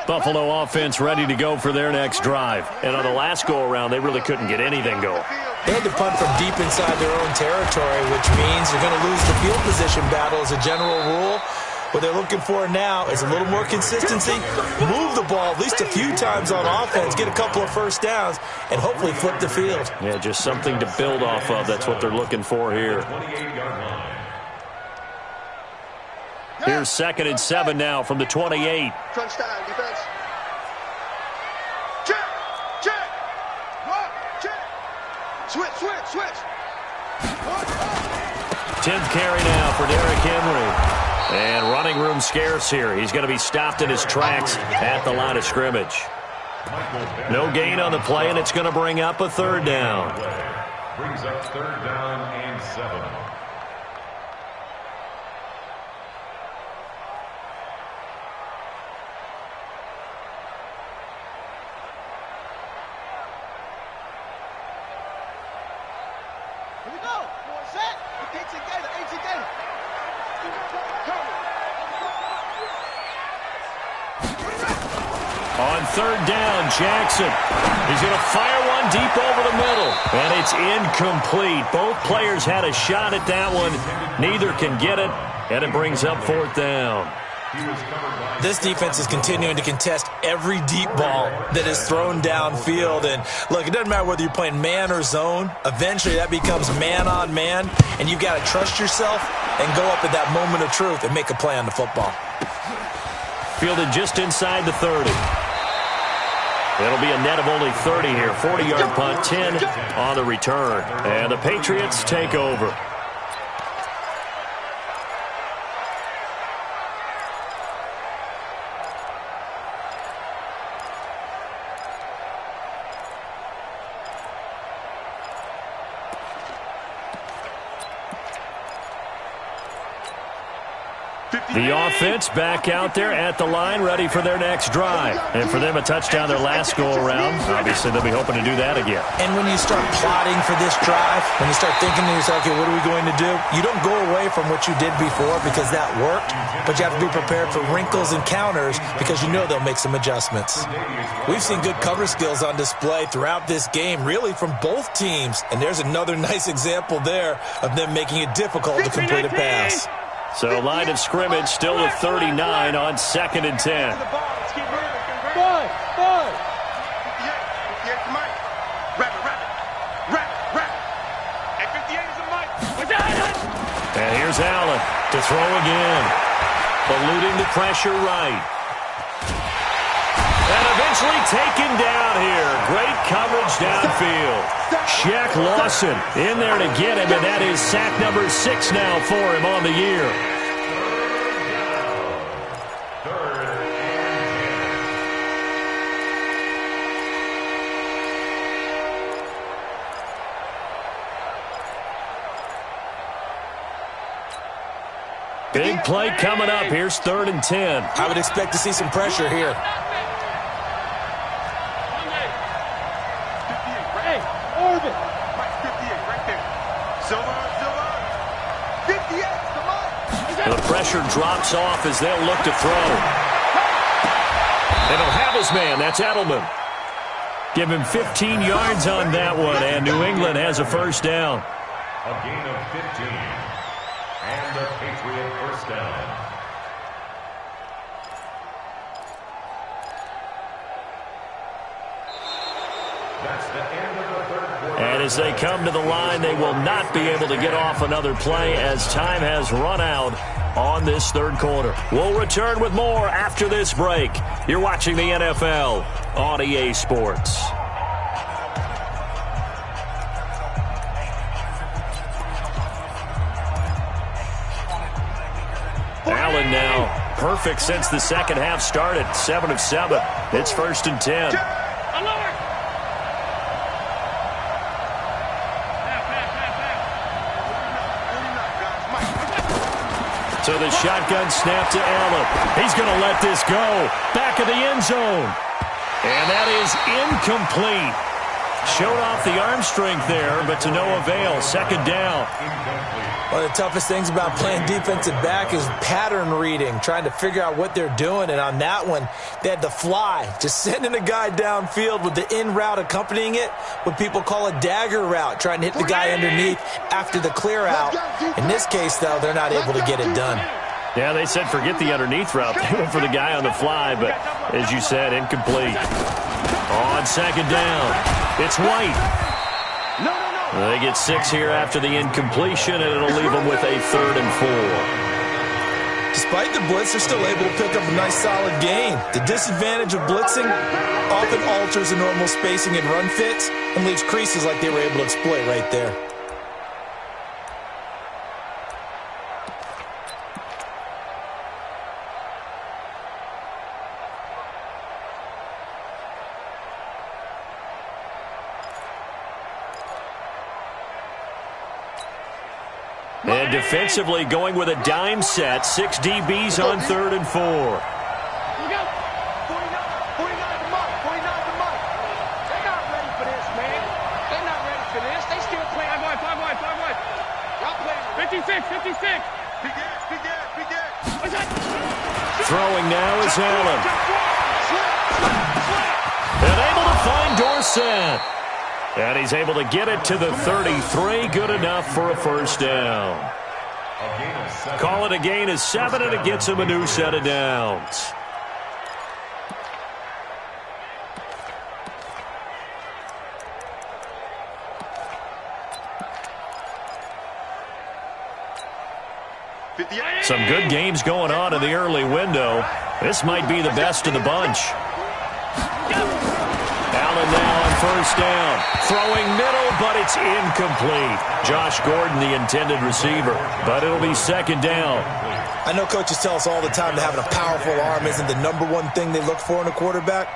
Buffalo offense ready to go for their next drive. And on the last go-around, they really couldn't get anything going. They had to punt from deep inside their own territory, which means they're going to lose the field position battle as a general rule. What they're looking for now is a little more consistency, move the ball at least a few times on offense, get a couple of 1st downs, and hopefully flip the field. Yeah, just something to build off of. That's what they're looking for here. Here's 2nd and 7 now from the 28. Crunch time, defense. Check, check. What? Check. Switch, switch, switch. 10th carry now for Derrick Henry. And running room scarce here. He's going to be stopped in his tracks at the line of scrimmage. No gain on the play, and it's going to bring up a third down. Brings up third down and 7. Here we go. Set. 18 gainer. 18 gainer. On third down, Jackson. He's going to fire one deep over the middle. And it's incomplete. Both players had a shot at that one. Neither can get it. And it brings up fourth down. This defense is continuing to contest every deep ball that is thrown downfield. And look, it doesn't matter whether you're playing man or zone. Eventually that becomes man on man. And you've got to trust yourself and go up at that moment of truth and make a play on the football. Fielded just inside the 30. It'll be a net of only 30 here. 40-yard punt, 10 on the return. And the Patriots take over. The offense back out there at the line, ready for their next drive. And for them, a touchdown their last go-around. Obviously, they'll be hoping to do that again. And when you start plotting for this drive, when you start thinking to yourself, okay, what are we going to do? You don't go away from what you did before because that worked, but you have to be prepared for wrinkles and counters because you know they'll make some adjustments. We've seen good cover skills on display throughout this game, really from both teams. And there's another nice example there of them making it difficult to complete a pass. So line of scrimmage still at 39 on 2nd and 10. Bud. And here's Allen to throw again. Eluding the pressure right. And eventually taken down here. Great coverage downfield. Shaq Lawson in there to get him, and that is sack number 6 now for him on the year. Big play coming up. Here's 3rd and 10. I would expect to see some pressure here. Hey, Orbit. 58 right there. Silver. 58, come on. The pressure drops off as they'll look to throw. They don't have his man. That's Edelman. Give him 15 yards on that one, and New England has a first down. A gain of 15. And the Patriot first down. That's the end of the third quarter. And as they come to the line, they will not be able to get off another play as time has run out on this third quarter. We'll return with more after this break. You're watching the NFL on EA Sports. Allen now perfect since the second half started. 7 of 7. It's 1st and 10. So the shotgun snap to Allen. He's going to let this go. Back of the end zone. And that is incomplete. Showed off the arm strength there, but to no avail. 2nd down. One of the toughest things about playing defensive back is pattern reading, trying to figure out what they're doing. And on that one, they had the fly, just sending a guy downfield with the in route accompanying it, what people call a dagger route, trying to hit the guy underneath after the clear out. In this case, though, they're not able to get it done. Yeah, they said forget the underneath route. They went for the guy on the fly, but as you said, incomplete. On 2nd down, it's White. They get 6 here after the incompletion, and it'll leave them with a 3rd and 4. Despite the blitz, they're still able to pick up a nice solid gain. The disadvantage of blitzing often alters the normal spacing and run fits and leaves creases like they were able to exploit right there. And defensively going with a dime set. 6 DBs on 3rd and 4. Here we go. 49 the month. 49 the month. They're not ready for this, man. They're not ready for this. They still playing. 5 wide. Y'all playing. 56. Big gas. What's that? Throwing now is Allen. And able to find Dorsett. And he's able to get it to the 33. Good enough for a first down. Call it a gain of 7, and it gets him a new set of downs. Some good games going on in the early window. This might be the best of the bunch. Allen now on first down. Throwing middle, but it's incomplete. Josh Gordon, the intended receiver, but it'll be 2nd down. I know coaches tell us all the time that having a powerful arm isn't the #1 thing they look for in a quarterback.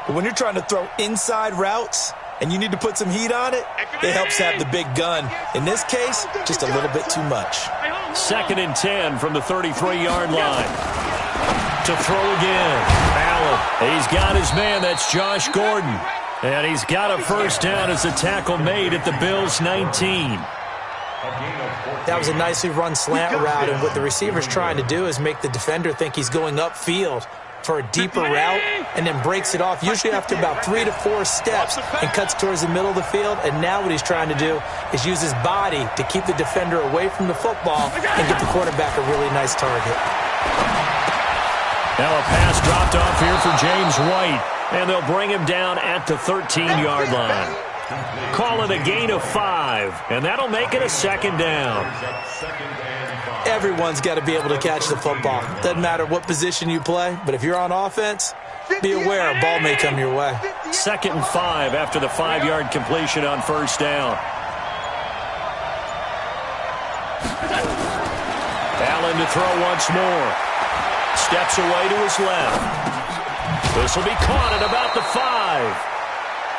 But when you're trying to throw inside routes and you need to put some heat on it, it helps to have the big gun. In this case, just a little bit too much. 2nd and 10 from the 33-yard line. To throw again. Allen, he's got his man. That's Josh Gordon. And he's got a first down as the tackle made at the Bills' 19. That was a nicely run slant route, and what the receiver's trying to do is make the defender think he's going upfield for a deeper route and then breaks it off, usually after about 3 to 4 steps, and cuts towards the middle of the field. And now what he's trying to do is use his body to keep the defender away from the football and get the quarterback a really nice target. Now a pass dropped off here for James White, and they'll bring him down at the 13-yard line. Call it a gain of 5, and that'll make it a 2nd down. Everyone's got to be able to catch the football. Doesn't matter what position you play, but if you're on offense, be aware a ball may come your way. 2nd and 5 after the 5-yard completion on first down. Allen to throw once more. Steps away to his left. This will be caught at about the 5.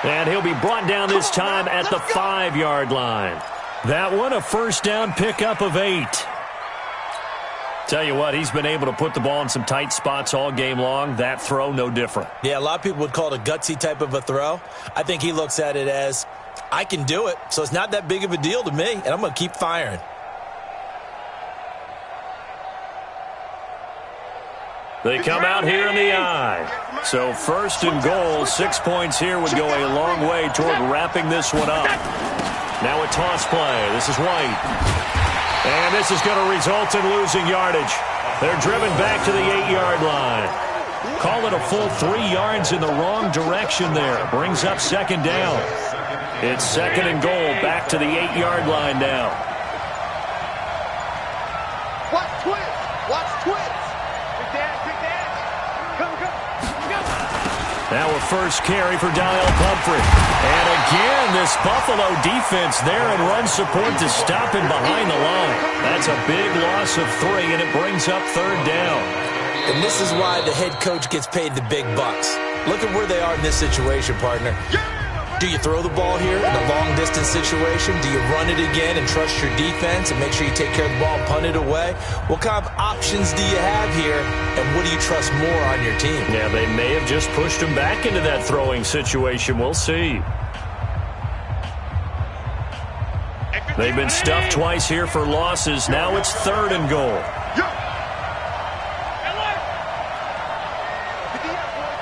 And he'll be brought down this time at the 5-yard line. That one a first down pickup of 8. Tell you what, he's been able to put the ball in some tight spots all game long. That throw, no different. Yeah, a lot of people would call it a gutsy type of a throw. I think he looks at it as, I can do it, so it's not that big of a deal to me, and I'm going to keep firing. They come out here in the eye. So 1st and goal, 6 points here would go a long way toward wrapping this one up. Now a toss play. This is White. And this is going to result in losing yardage. They're driven back to the 8-yard line. Call it a full 3 yards in the wrong direction there. Brings up 2nd down. It's 2nd and goal, back to the 8-yard line now. Watch twins. Watch twins. Big dad. Go. Now a first carry for Daniel Pumphrey. And again, this Buffalo defense there in run support to stop him behind the line. That's a big loss of 3, and it brings up 3rd down. And this is why the head coach gets paid the big bucks. Look at where they are in this situation, partner. Do you throw the ball here in a long-distance situation? Do you run it again and trust your defense and make sure you take care of the ball and punt it away? What kind of options do you have here, and what do you trust more on your team? Yeah, they may have just pushed him back into that throwing situation. We'll see. They've been stuffed twice here for losses. Now it's 3rd and goal.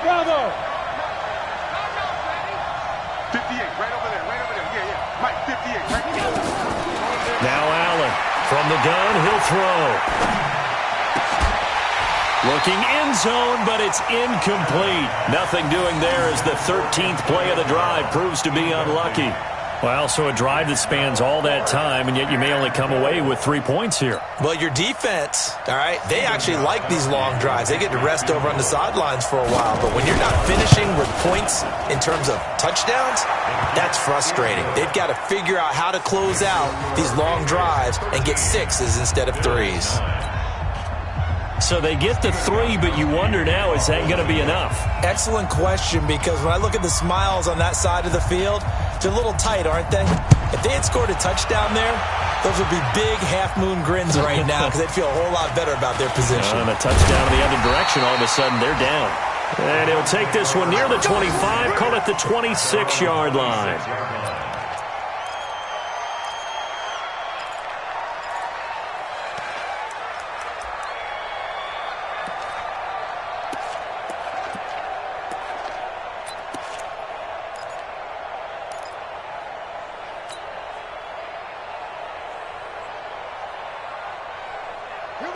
Bravo. 58, right over there. Yeah. Mike, 58, right there. Now Allen from the gun, he'll throw. Looking end zone, but it's incomplete. Nothing doing there as the 13th play of the drive proves to be unlucky. Well, so a drive that spans all that time, and yet you may only come away with 3 points here. Well, your defense, all right, they actually like these long drives. They get to rest over on the sidelines for a while. But when you're not finishing with points in terms of touchdowns, that's frustrating. They've got to figure out how to close out these long drives and get 6s instead of 3s. So they get the 3, but you wonder now, is that going to be enough? Excellent question, because when I look at the smiles on that side of the field, they're a little tight, aren't they? If they had scored a touchdown there, Those would be big half-moon grins right now because they'd feel a whole lot better about their position. And a touchdown in the other direction, all of a sudden they're down. And he'll take this one near the 25, call it the 26-yard line.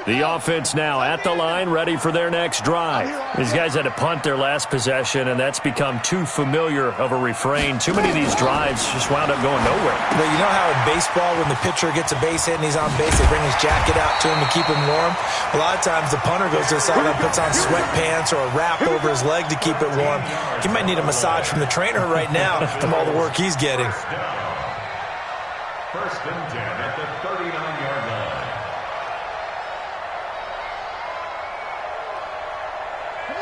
The offense now at the line, ready for their next drive. These guys had to punt their last possession, and that's become too familiar of a refrain. Too many of these drives just wound up going nowhere. Well, you know how in baseball, when the pitcher gets a base hit and he's on base, they bring his jacket out to him to keep him warm? A lot of times the punter goes to the sideline, puts on sweatpants or a wrap over his leg to keep it warm. He might need a massage from the trainer right now from all the work he's getting. First and 10 at the 39-yard line.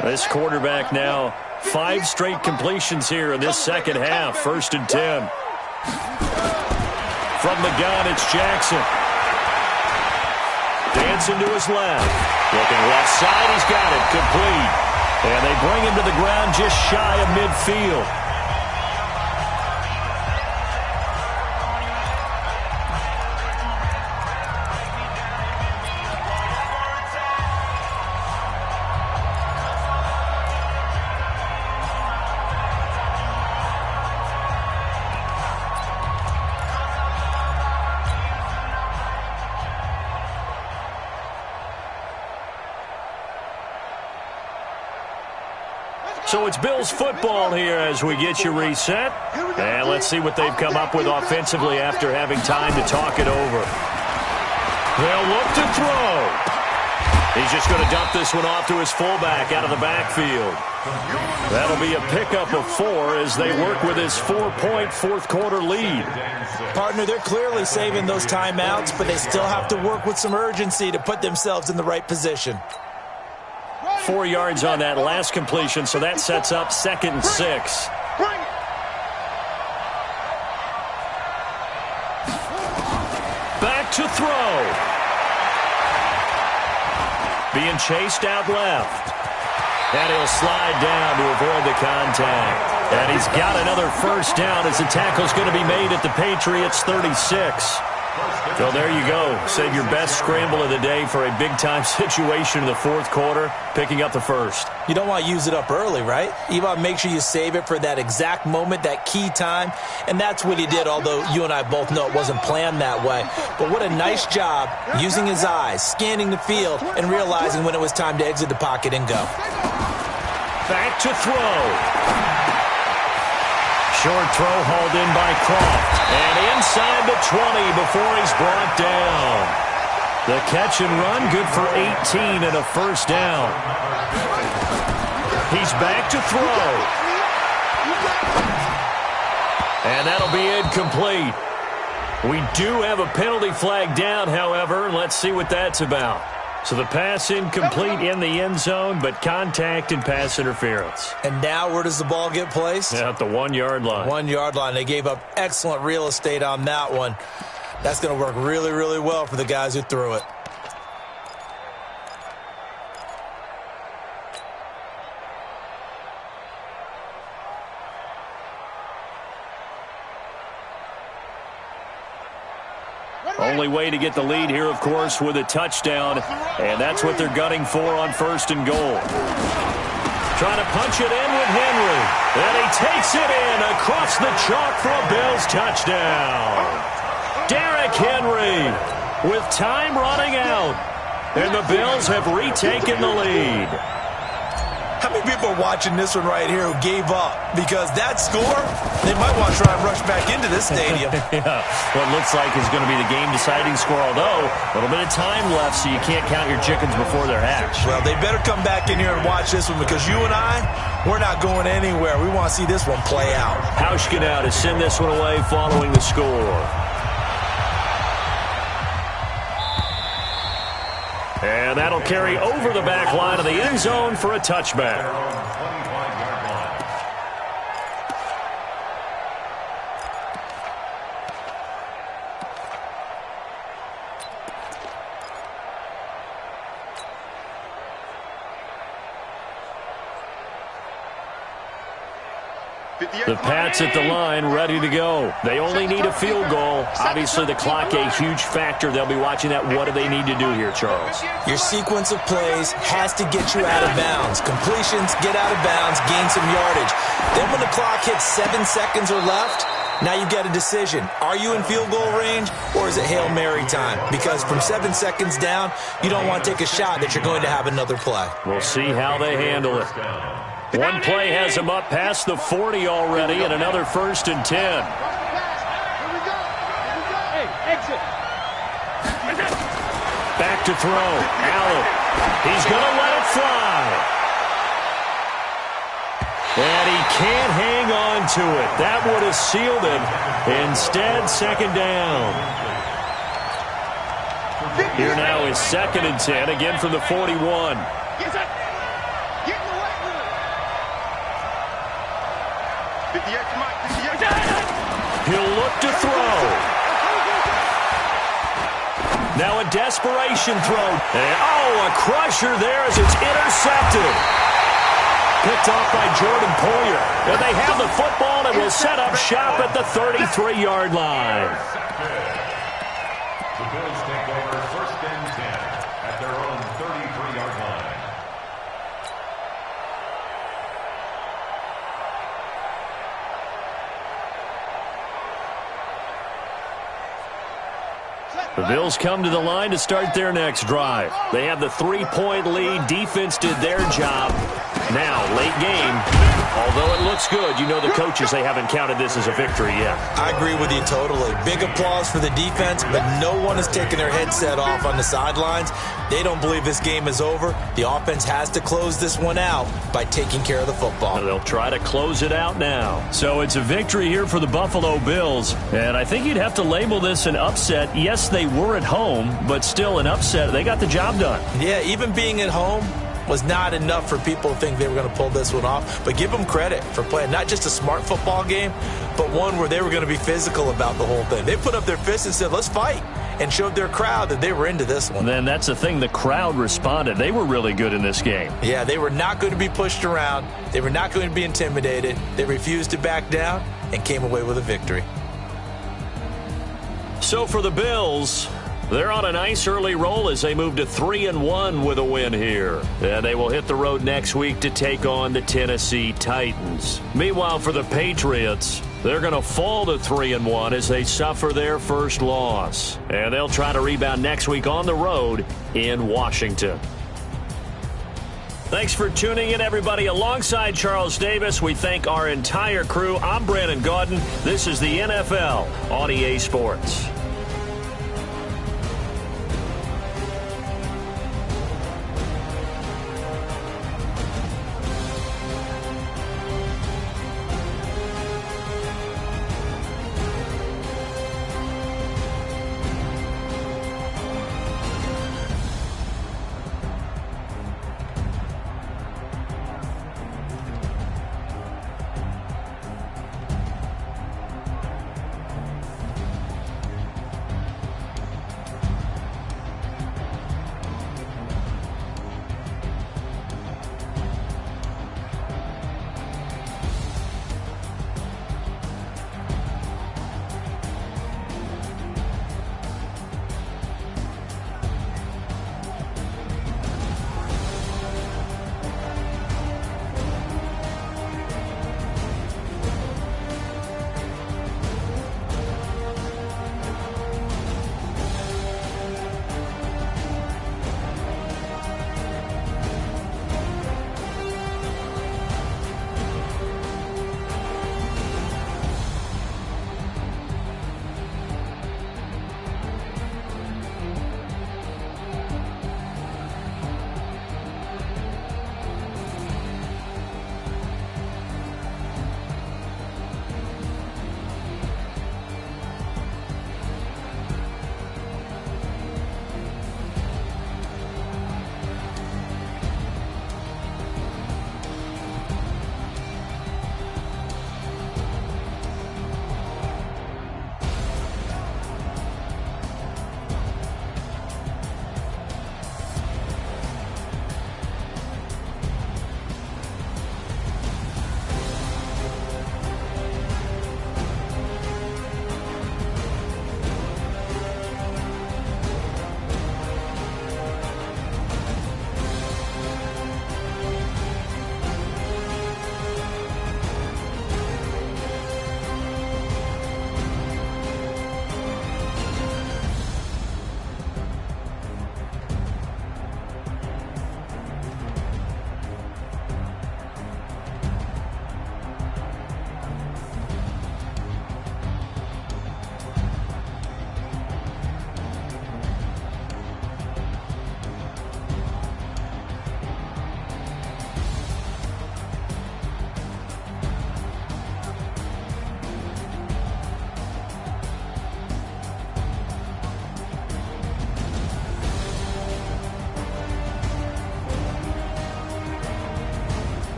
This quarterback now 5 straight completions here in this second half. First and 10. From the gun, it's Jackson. Dancing to his left. Looking left side, he's got it. Complete. And they bring him to the ground just shy of midfield. So it's Bills football here as we get you reset. And let's see what they've come up with offensively after having time to talk it over. They'll look to throw. He's just going to dump this one off to his fullback out of the backfield. That'll be a pickup of 4 as they work with his 4-point fourth-quarter lead. Partner, they're clearly saving those timeouts, but they still have to work with some urgency to put themselves in the right position. 4 yards on that last completion, so that sets up 2nd and 6. Back to throw. Being chased out left. And he'll slide down to avoid the contact. And he's got another first down as the tackle's going to be made at the Patriots' 36. So there you go. Save your best scramble of the day for a big-time situation in the fourth quarter, picking up the first. You don't want to use it up early, right? You want to make sure you save it for that exact moment, that key time. And that's what he did, although you and I both know it wasn't planned that way. But what a nice job using his eyes, scanning the field, and realizing when it was time to exit the pocket and go. Back to throw. Short throw hauled in by Croft. And inside the 20 before he's brought down. The catch and run, good for 18 and a first down. He's back to throw. And that'll be incomplete. We do have a penalty flag down, however. Let's see what that's about. So the pass incomplete in the end zone, but contact and pass interference. And now where does the ball get placed? Yeah, at the 1 yard line. 1 yard line. They gave up excellent real estate on that one. That's going to work really, really well for the guys who threw it. Only way to get the lead here, of course, with a touchdown, and that's what they're gunning for on 1st and goal. Trying to punch it in with Henry, and he takes it in across the chalk for a Bills touchdown. Derrick Henry with time running out, and the Bills have retaken the lead. How many people are watching this one right here who gave up? Because that score, they might want to try and rush back into this stadium. Yeah, what looks like is going to be the game-deciding score, although a little bit of time left, so you can't count your chickens before they're hatched. Well, they better come back in here and watch this one because you and I, we're not going anywhere. We want to see this one play out. Hauschka now to send this one away following the score. And that'll carry over the back line of the end zone for a touchback. The Pats at the line, ready to go. They only need a field goal. Obviously, the clock a huge factor. They'll be watching that. What do they need to do here, Charles? Your sequence of plays has to get you out of bounds. Completions, get out of bounds, gain some yardage. Then when the clock hits 7 seconds or left, now you've got a decision. Are you in field goal range, or is it Hail Mary time? Because from 7 seconds down, you don't want to take a shot that you're going to have another play. We'll see how they handle it. One play has them up past the 40 already, and another 1st and 10. Back to throw. Allen. He's going to let it fly. And he can't hang on to it. That would have sealed it. Instead, 2nd down. Here now is 2nd and 10, again from the 41. He'll look to throw. Now a desperation throw. And, a crusher there as it's intercepted. Picked off by Jordan Poyer. And they have the football and will set up shop at the 33-yard line. The Bills take over 1st and 10 at their own 33-yard line. The Bills come to the line to start their next drive. They have the 3-point lead. Defense did their job. Now, late game, although it looks good, you know the coaches, they haven't counted this as a victory yet. I agree with you totally. Big applause for the defense, but no one is taking their headset off on the sidelines. They don't believe this game is over. The offense has to close this one out by taking care of the football. They'll try to close it out now. So it's a victory here for the Buffalo Bills, and I think you'd have to label this an upset. Yes, they were at home, but still an upset. They got the job done. Yeah, even being at home was not enough for people to think they were going to pull this one off. But give them credit for playing not just a smart football game, but one where they were going to be physical about the whole thing. They put up their fists and said, let's fight, and showed their crowd that they were into this one. Then that's the thing. The crowd responded. They were really good in this game. Yeah, they were not going to be pushed around. They were not going to be intimidated. They refused to back down and came away with a victory. So for the Bills, they're on a nice early roll as they move to 3-1 with a win here. And they will hit the road next week to take on the Tennessee Titans. Meanwhile, for the Patriots, they're going to fall to 3-1 as they suffer their first loss. And they'll try to rebound next week on the road in Washington. Thanks for tuning in, everybody. Alongside Charles Davis, we thank our entire crew. I'm Brandon Gaudin. This is the NFL on EA Sports.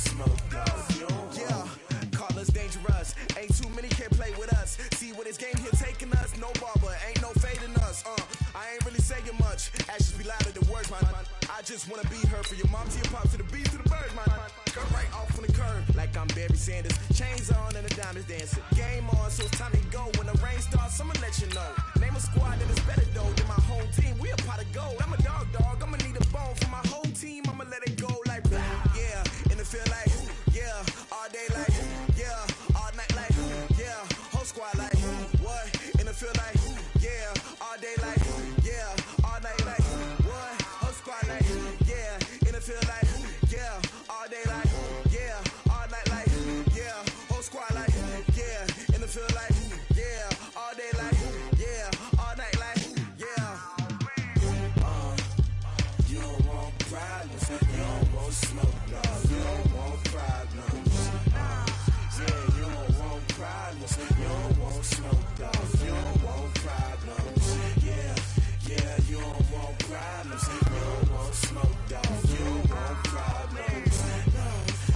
smoke, dog. Yeah, call us dangerous. Ain't too many can play with us. See what this game here taking us. No barber, ain't no fading us. I ain't really saying much. Actions be louder than words, man. I just wanna be her for your mom to your pops to the beat to the birds, man. Cut right off on the curb like I'm Barry Sanders. Chains on and the diamonds dancing. Game on, so it's time to go. When the rain starts, I'ma let you know. Name a squad that is better though than my home team. We a pot of gold. I'm a dog. I'ma need a bone for my whole team. I'ma let it go like blah. Yeah, and it feel like yeah, all day like yeah, all night like yeah, whole squad like what? And it feel like yeah, all day like yeah, all night like what? Whole squad like yeah, and it feel like yeah, all day like yeah, all night like yeah, whole squad like yeah, and it feel like yeah, all day like yeah, all night like yeah. You don't want problems, you don't want smoke, no, you don't want problems. Yeah, you don't want problems, you don't want smoke, dog, you don't want problems. Yeah, you don't want problems, you don't want smoke, dog, you don't want problems. No,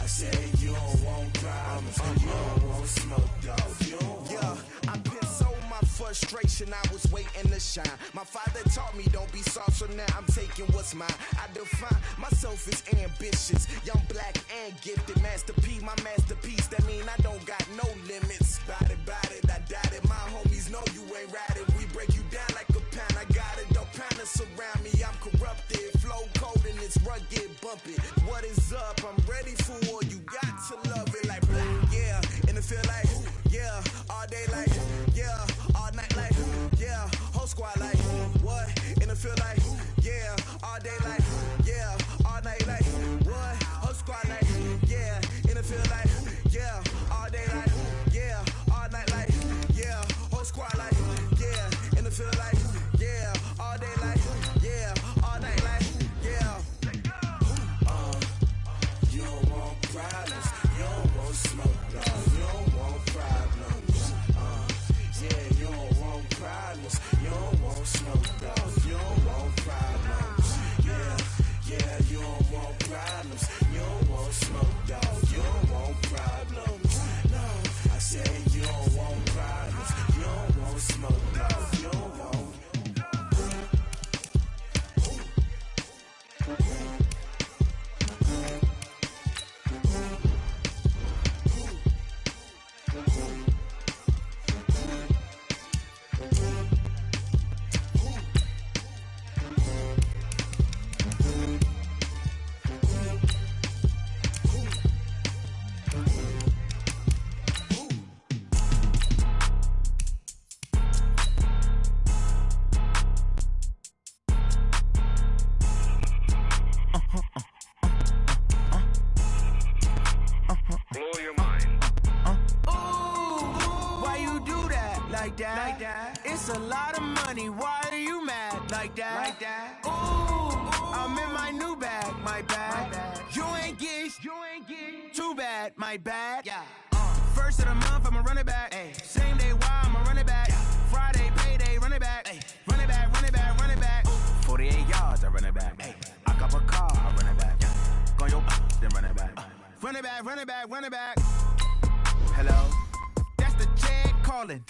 I said you don't want problems, you don't want smoke, dog, you don't want. Yeah, I pissed so my frustration, I was waiting to shine. My father taught me don't be soft, so now I'm taking what's mine. I define myself as ambitious, young, black, and gifted. Master P, my masterpiece, that mean I don't got no limits. Bout it, I doubt it. My homies know you ain't riding. We break you down like a pound. I got it, don't pound us around me. I'm corrupted, flow cold and it's rugged, bumpy. What is up? I'm ready for war. You got to love it like blah. Yeah, and it feel like yeah, all day like yeah, all night like yeah, whole squad like what? And it feel like yeah, all day like yeah, all night like what? Whole squad like yeah, and it feel like yeah, all day like yeah, all night like yeah, whole squad like yeah, and it feel like yeah, all day like yeah, all night like yeah. You don't want problems, you don't want smoke, dog, you don't want problems. Yeah, you don't want problems, you don't want smoke, dog, you don't want problems. Yeah, you don't want problems, you don't want smoke, dog, you don't want problems. No, I said you don't want problems, you don't want smoke, dog, you don't want. It's a lot of money, why are you mad like that? Ooh, I'm in my new bag, my bad. You ain't get too bad, my bad. Yeah. First of the month, I'ma run it back. Ay. Same day, why I'ma run it back. Friday, payday, run it back. Ay. Run it back, run it back, run it back. 48 yards, I run it back. Ay. I cop a car, I run it back. Go your then run it back. Run it back, run it back, run it back. Hello? That's the Chad calling.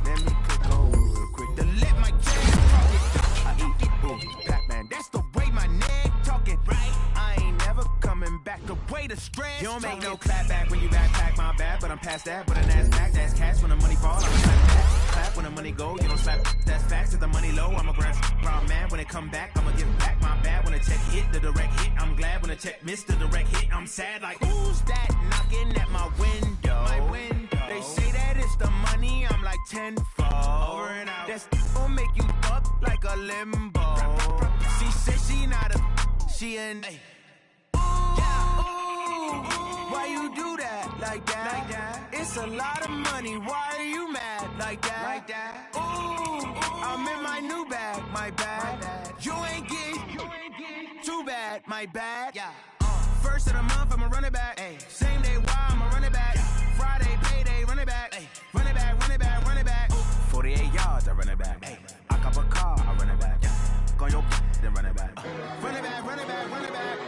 Let me click over real quick to let my Chad talk it. I eat it, boom, Pac-Man. That's the way my neck talking. Right? I ain't never coming back. The way the stress. You don't make no clap back when you backpack, my bad. But I'm past that. But a NASDAQ, that's cash when the money fall. I'm slap that. Clap when the money go. You don't slap. That's facts. If the money low, I'm a grand proud man. When it come back, I'ma give back my bad. When the check hit, the direct hit. I'm glad when the check missed the direct hit. I'm sad like, who's that knocking at my window? My window. They say that it's the money, I'm like tenfold. Over and out. That's gon' make you up like a limbo. She said she not a, she an. Ay. Ooh, why you do that like that? It's a lot of money, why are you mad like that? Ooh, I'm in my new bag, my bad. You ain't get too bad, my bad. Yeah. First of the month, I'ma run it back. Ay. Same day, why I'ma run it back. Friday, payday, run it back. Ay. Run it back, run it back, run it back. 48 yards, I run it back. Ay. I cop a car, I run it back. Go your then run it back. Run it back, run it back, run it back.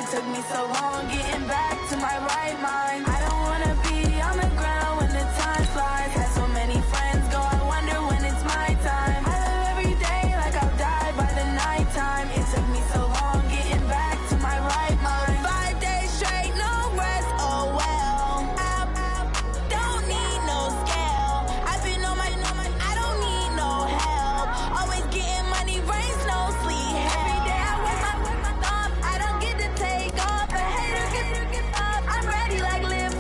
It took me so long getting back to my right mind. I don't wanna be on the ground when the time flies. Had so many friends go, I wonder when it's my time. I live every day like I'll die by the nighttime. It took me so long getting back to my right mind. 5 days straight, no rest, oh well. I don't need no scale. I've been on my, I don't need no help. Always getting money, rains, no sleep. Every day I work my thumb, I don't get to take off. A hater get up, I'm ready like live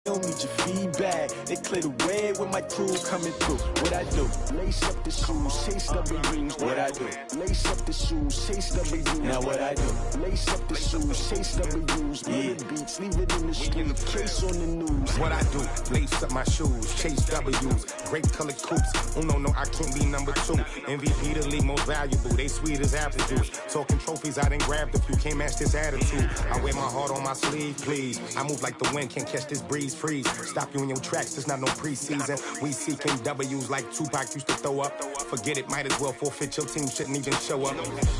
Don't need your feedback. They clear the way with my crew coming through. What I do? Lace up the shoes, chase W's. What I do? Lace up the shoes, chase W's. Now what I do? Lace up the shoes, chase W's. Yeah. Beats, leave it in the street. Case on the news. What I do? Lace up my shoes, chase W's. Great colored coops. Oh no, I can't be number 2. MVP the league most valuable. They sweet as apple juice. Talking trophies, I done grabbed a few. Can't match this attitude. I wear my heart on my sleeve, please. I move like the wind, can't catch this breeze. Freeze, stop you in your tracks, there's not no preseason. We seeking W's like Tupac used to throw up. Forget it, might as well forfeit, your team shouldn't even show up.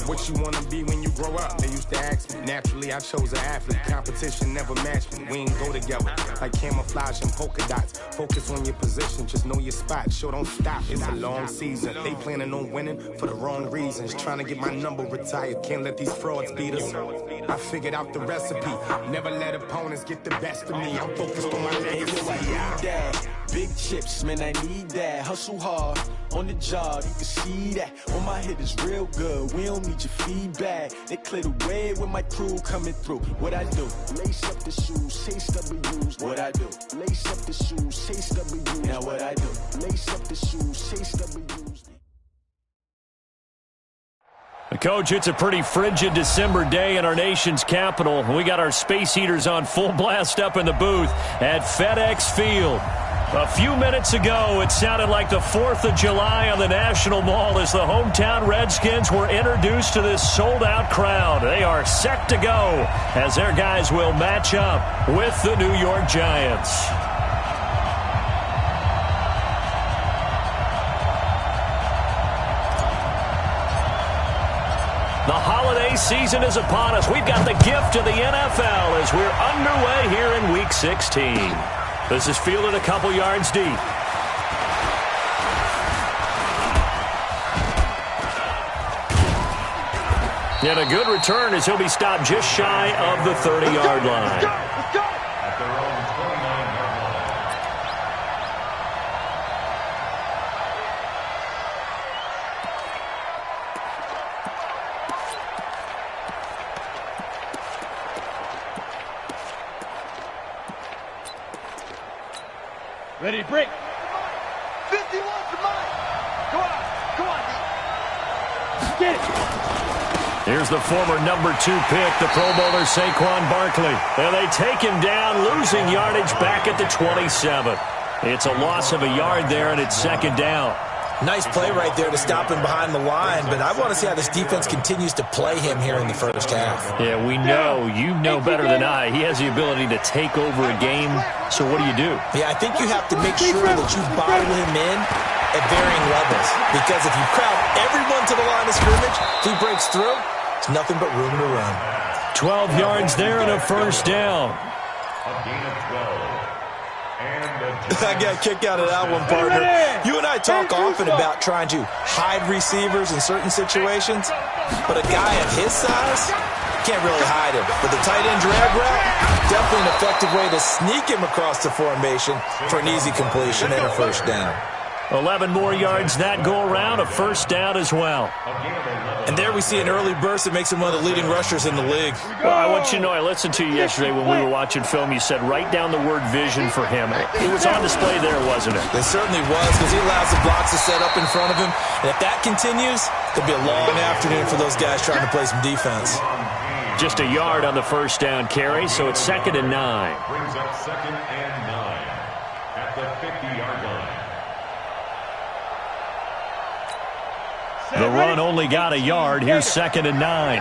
What you wanna be when you grow up? They used to ask me. Naturally, I chose an athlete. Competition never matched me. We ain't go together like camouflage and polka dots. Focus on your position, just know your spot. Sure, don't stop, it's a long season. They planning on winning for the wrong reasons. Trying to get my number retired, can't let these frauds beat us. I figured out the recipe. Never let opponents get the best of me. I'm focused on my legacy. I need that. Big chips, man, I need that. Hustle hard on the job, you can see that. On my head is real good. We don't need your feedback. They clear the way with my crew coming through. What I do? Lace up the shoes, chase W's. What I do? Lace up the shoes, chase W's. Now what I do? Lace up the shoes, chase W's. Coach, it's a pretty frigid December day in our nation's capital. We got our space heaters on full blast up in the booth at FedEx Field. A few minutes ago, it sounded like the 4th of July on the National Mall as the hometown Redskins were introduced to this sold-out crowd. They are set to go as their guys will match up with the New York Giants. The holiday season is upon us. We've got the gift of the NFL as we're underway here in Week 16. This is fielded a couple yards deep. And a good return as he'll be stopped just shy of the 30-yard line. At their own 29-yard line. Ready to break. 51 for mine. Go on, D. Get it. Here's the former number 2 pick, the Pro Bowler Saquon Barkley. And they take him down, losing yardage back at the 27. It's a loss of a yard there, and it's second down. Nice play right there to stop him behind the line, but I want to see how this defense continues to play him here in the first half. Yeah, we know. You know better than I. He has the ability to take over a game, so what do? Yeah, I think you have to make sure that you bottle him in at varying levels, because if you crowd everyone to the line of scrimmage, if he breaks through, it's nothing but room to run. 12 yards there and a first down. A gain of 12. I got a kick out of that one, partner. You and I talk often about trying to hide receivers in certain situations, but a guy of his size can't really hide him. But the tight end drag route, definitely an effective way to sneak him across the formation for an easy completion and a first down. 11 more yards that go around, a first down as well. And there we see an early burst that makes him one of the leading rushers in the league. Well, I want you to know, I listened to you yesterday when we were watching film. You said write down the word vision for him. It was on display there, wasn't it? It certainly was, because he allows the blocks to set up in front of him. And if that continues, there'll be a long afternoon for those guys trying to play some defense. Just a yard on the first down carry, so it's 2nd and 9. Brings up 2nd and 9 at the 50-yard line. The run only got a yard. Here's 2nd and 9. Run.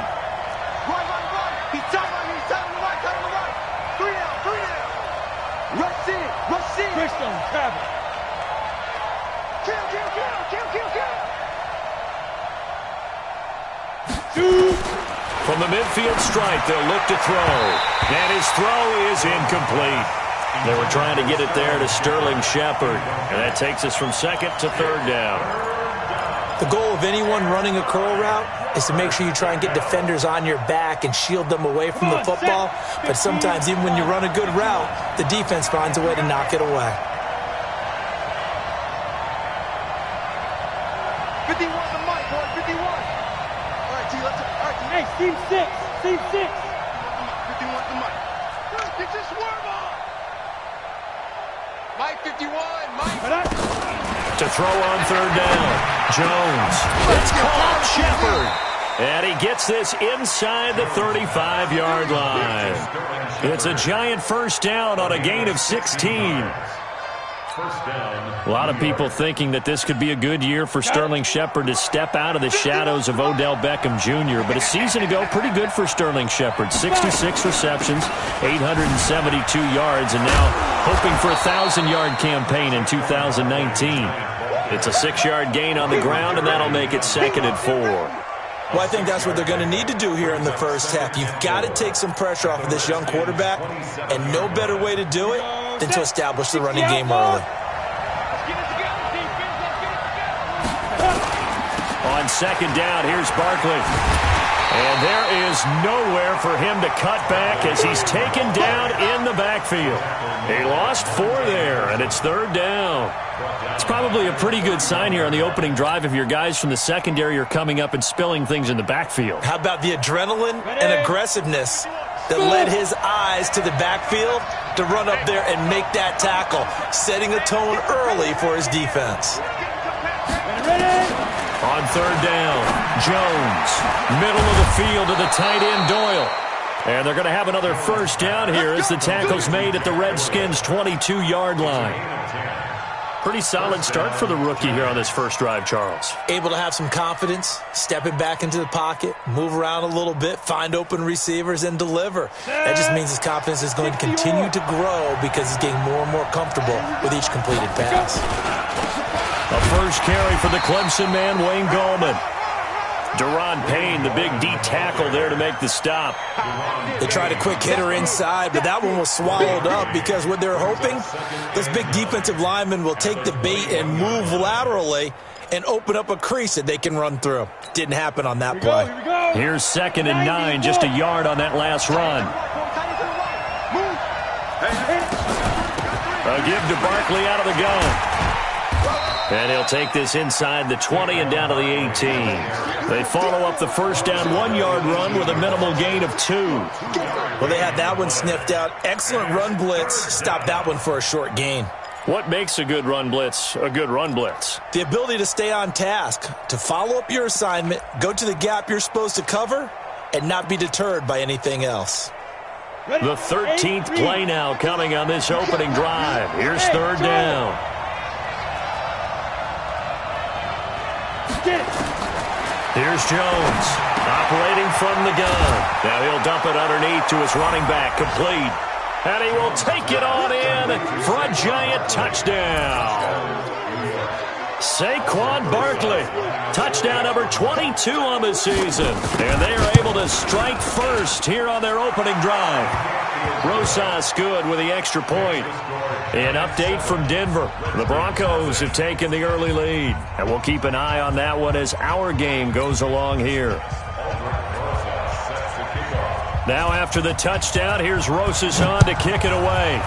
He's tight on you. He's tight on the right, tight on the right. 3 down. Rush in. Christian, travel. Kill. From the midfield stripe, they'll look to throw. And his throw is incomplete. They were trying to get it there to Sterling Shepard. And that takes us from 2nd to 3rd down. The goal of anyone running a curl route is to make sure you try and get defenders on your back and shield them away from the football. But sometimes, even when you run a good route, the defense finds a way to knock it away. 51 the mic, boy. 51. All right, T, let's. All right, T. Hey, team 6. Team 6. 51 the mic. Get your swerve on. Mike 51, Mike. To throw on third down. Jones. It's caught. Shepard. And he gets this inside the 35-yard line. It's a giant first down on a gain of 16. A lot of people thinking that this could be a good year for Sterling Shepard to step out of the shadows of Odell Beckham Jr. But a season ago, pretty good for Sterling Shepard. 66 receptions, 872 yards, and now hoping for a 1,000-yard campaign in 2019. It's a 6-yard gain on the ground, and that'll make it 2nd and 4. Well, I think that's what they're going to need to do here in the first half. You've got to take some pressure off of this young quarterback, and no better way to do it than to establish the running game early. On second down, here's Barkley. And there is nowhere for him to cut back as he's taken down in the backfield. He lost 4 there, and it's 3rd down. It's probably a pretty good sign here on the opening drive if your guys from the secondary are coming up and spilling things in the backfield. How about the adrenaline and aggressiveness that led his eyes to the backfield to run up there and make that tackle, setting a tone early for his defense. On third down, Jones, middle of the field to the tight end, Doyle. And they're going to have another first down here as the tackle's made at the Redskins' 22-yard line. Pretty solid start for the rookie here on this first drive, Charles. Able to have some confidence, stepping back into the pocket, move around a little bit, find open receivers, and deliver. That just means his confidence is going to continue to grow because he's getting more and more comfortable with each completed pass. A first carry for the Clemson man, Wayne Gallman. Deron Payne, the big D tackle there to make the stop. They tried a quick hitter inside, but that one was swallowed up because what they're hoping, this big defensive lineman will take the bait and move laterally and open up a crease that they can run through. Didn't happen on that play. Here's 2nd and 9, just a yard on that last run. A give to Barkley out of the gun. And he'll take this inside the 20 and down to the 18. They follow up the first down 1-yard run with a minimal gain of 2. Well, they had that one sniffed out. Excellent run blitz. Stopped that one for a short gain. What makes a good run blitz a good run blitz? The ability to stay on task, to follow up your assignment, go to the gap you're supposed to cover, and not be deterred by anything else. The 13th play now coming on this opening drive. Here's 3rd down. Here's Jones, operating from the gun. Now he'll dump it underneath to his running back, complete. And he will take it on in for a giant touchdown. Saquon Barkley, touchdown number 22 on the season. And they are able to strike first here on their opening drive. Rosas good with the extra point. An update from Denver. The Broncos have taken the early lead. And we'll keep an eye on that one as our game goes along here. Now after the touchdown, here's Rosas on to kick it away.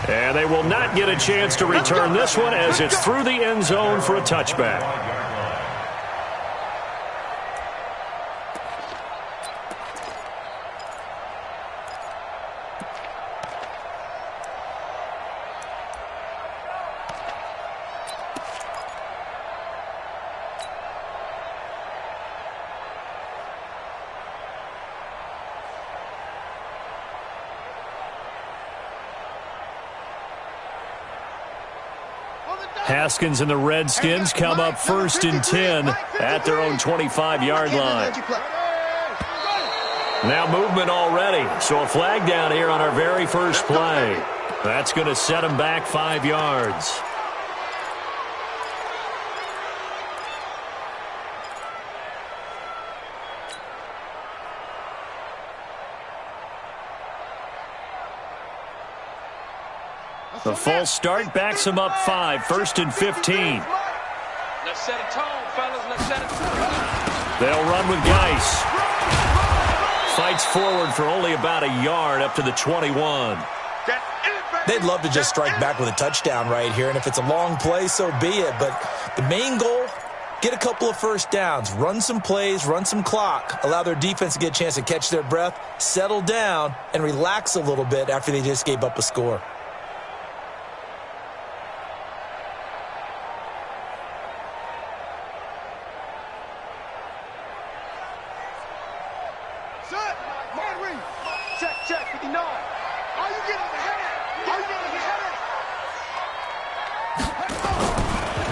And they will not get a chance to return this one as it's through the end zone for a touchback. Haskins and the Redskins come up 1st and 10 at their own 25-yard line. Now movement already, so a flag down here on our very first play. That's going to set them back 5 yards. The false start backs him up 5, 1st and 15. Let's set a tone, fellas. Let's set a tone. They'll run with Geis. Fights forward for only about a yard up to the 21. They'd love to just strike back with a touchdown right here, and if it's a long play, so be it. But the main goal get a couple of first downs, run some plays, run some clock, allow their defense to get a chance to catch their breath, settle down, and relax a little bit after they just gave up a score. Check, 59. Are you getting the header? Are you getting the header?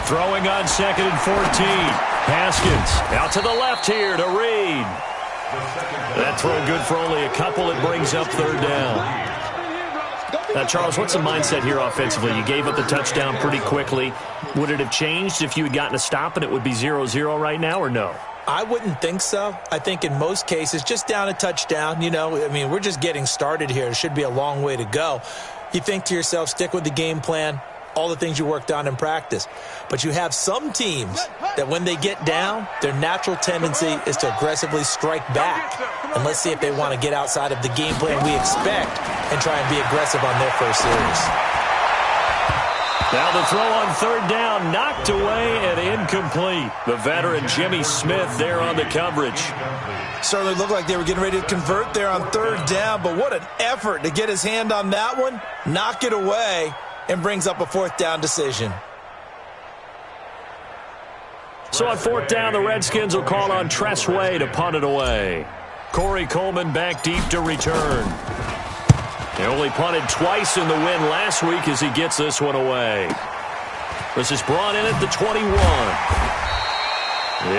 Throwing on 2nd and 14. Haskins out to the left here to Reed. That throw good for only a couple. It brings up 3rd down. Now, Charles, what's the mindset here offensively? You gave up the touchdown pretty quickly. Would it have changed if you had gotten a stop and it would be 0-0 right now, or no? I wouldn't think so. I think in most cases, just down a touchdown, we're just getting started here. It should be a long way to go. You think to yourself, stick with the game plan, all the things you worked on in practice. But you have some teams that when they get down, their natural tendency is to aggressively strike back. And let's see if they want to get outside of the game plan we expect and try and be aggressive on their first series. Now the throw on 3rd down, knocked away and incomplete. The veteran Jimmy Smith there on the coverage. Certainly looked like they were getting ready to convert there on 3rd down, but what an effort to get his hand on that one, knock it away, and brings up a 4th down decision. So on 4th down, the Redskins will call on Tress Way to punt it away. Corey Coleman back deep to return. He only punted twice in the win last week as he gets this one away. This is brought in at the 21.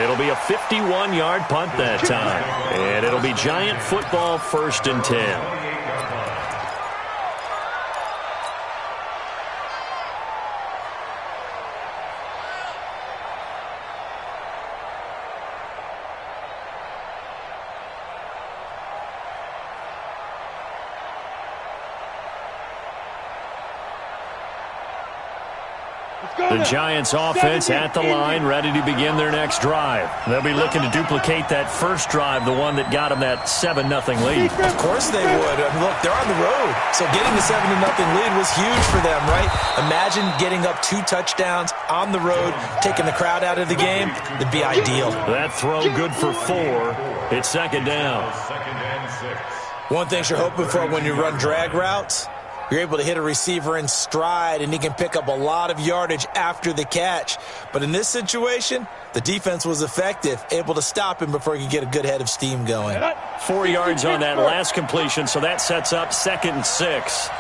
It'll be a 51-yard punt that time. And it'll be Giant football 1st and 10. The Giants offense at the line, ready to begin their next drive. They'll be looking to duplicate that first drive, the one that got them that 7-0 lead. Of course they would. Look, they're on the road. So getting the 7-0 lead was huge for them, right? Imagine getting up 2 touchdowns on the road, taking the crowd out of the game. It'd be ideal. That throw good for 4. It's 2nd down. One thing you're hoping for when you run drag routes, you're able to hit a receiver in stride, and he can pick up a lot of yardage after the catch. But in this situation, the defense was effective, able to stop him before he could get a good head of steam going. 4 yards on that last completion, so that sets up 2nd and 6.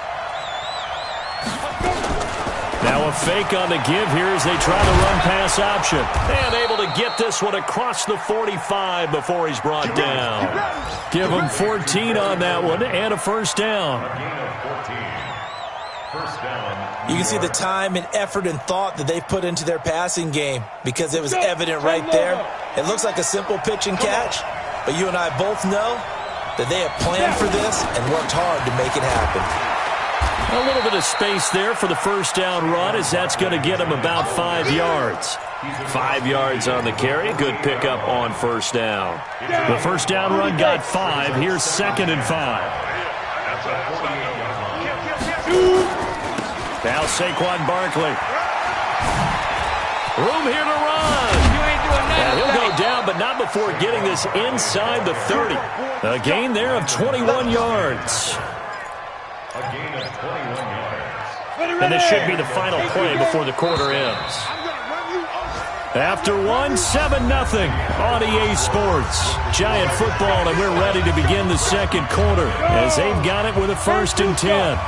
Now a fake on the give here as they try the run-pass option. And able to get this one across the 45 before he's brought down. Give him 14 on that one and a 1st down. You can see the time and effort and thought that they've put into their passing game because it was evident right there. It looks like a simple pitch and catch, but you and I both know that they have planned for this and worked hard to make it happen. A little bit of space there for the 1st down run as that's going to get him about 5 yards. 5 yards on the carry. Good pickup on 1st down. The 1st down run got 5. Here's 2nd and 5. Now Saquon Barkley. Room here to run. And he'll go down, but not before getting this inside the 30. A gain there of 21 yards. And this should be the final play before the quarter ends. After one, 7-0 on EA Sports. Giant football, and we're ready to begin the 2nd quarter as they've got it with a 1st and 10.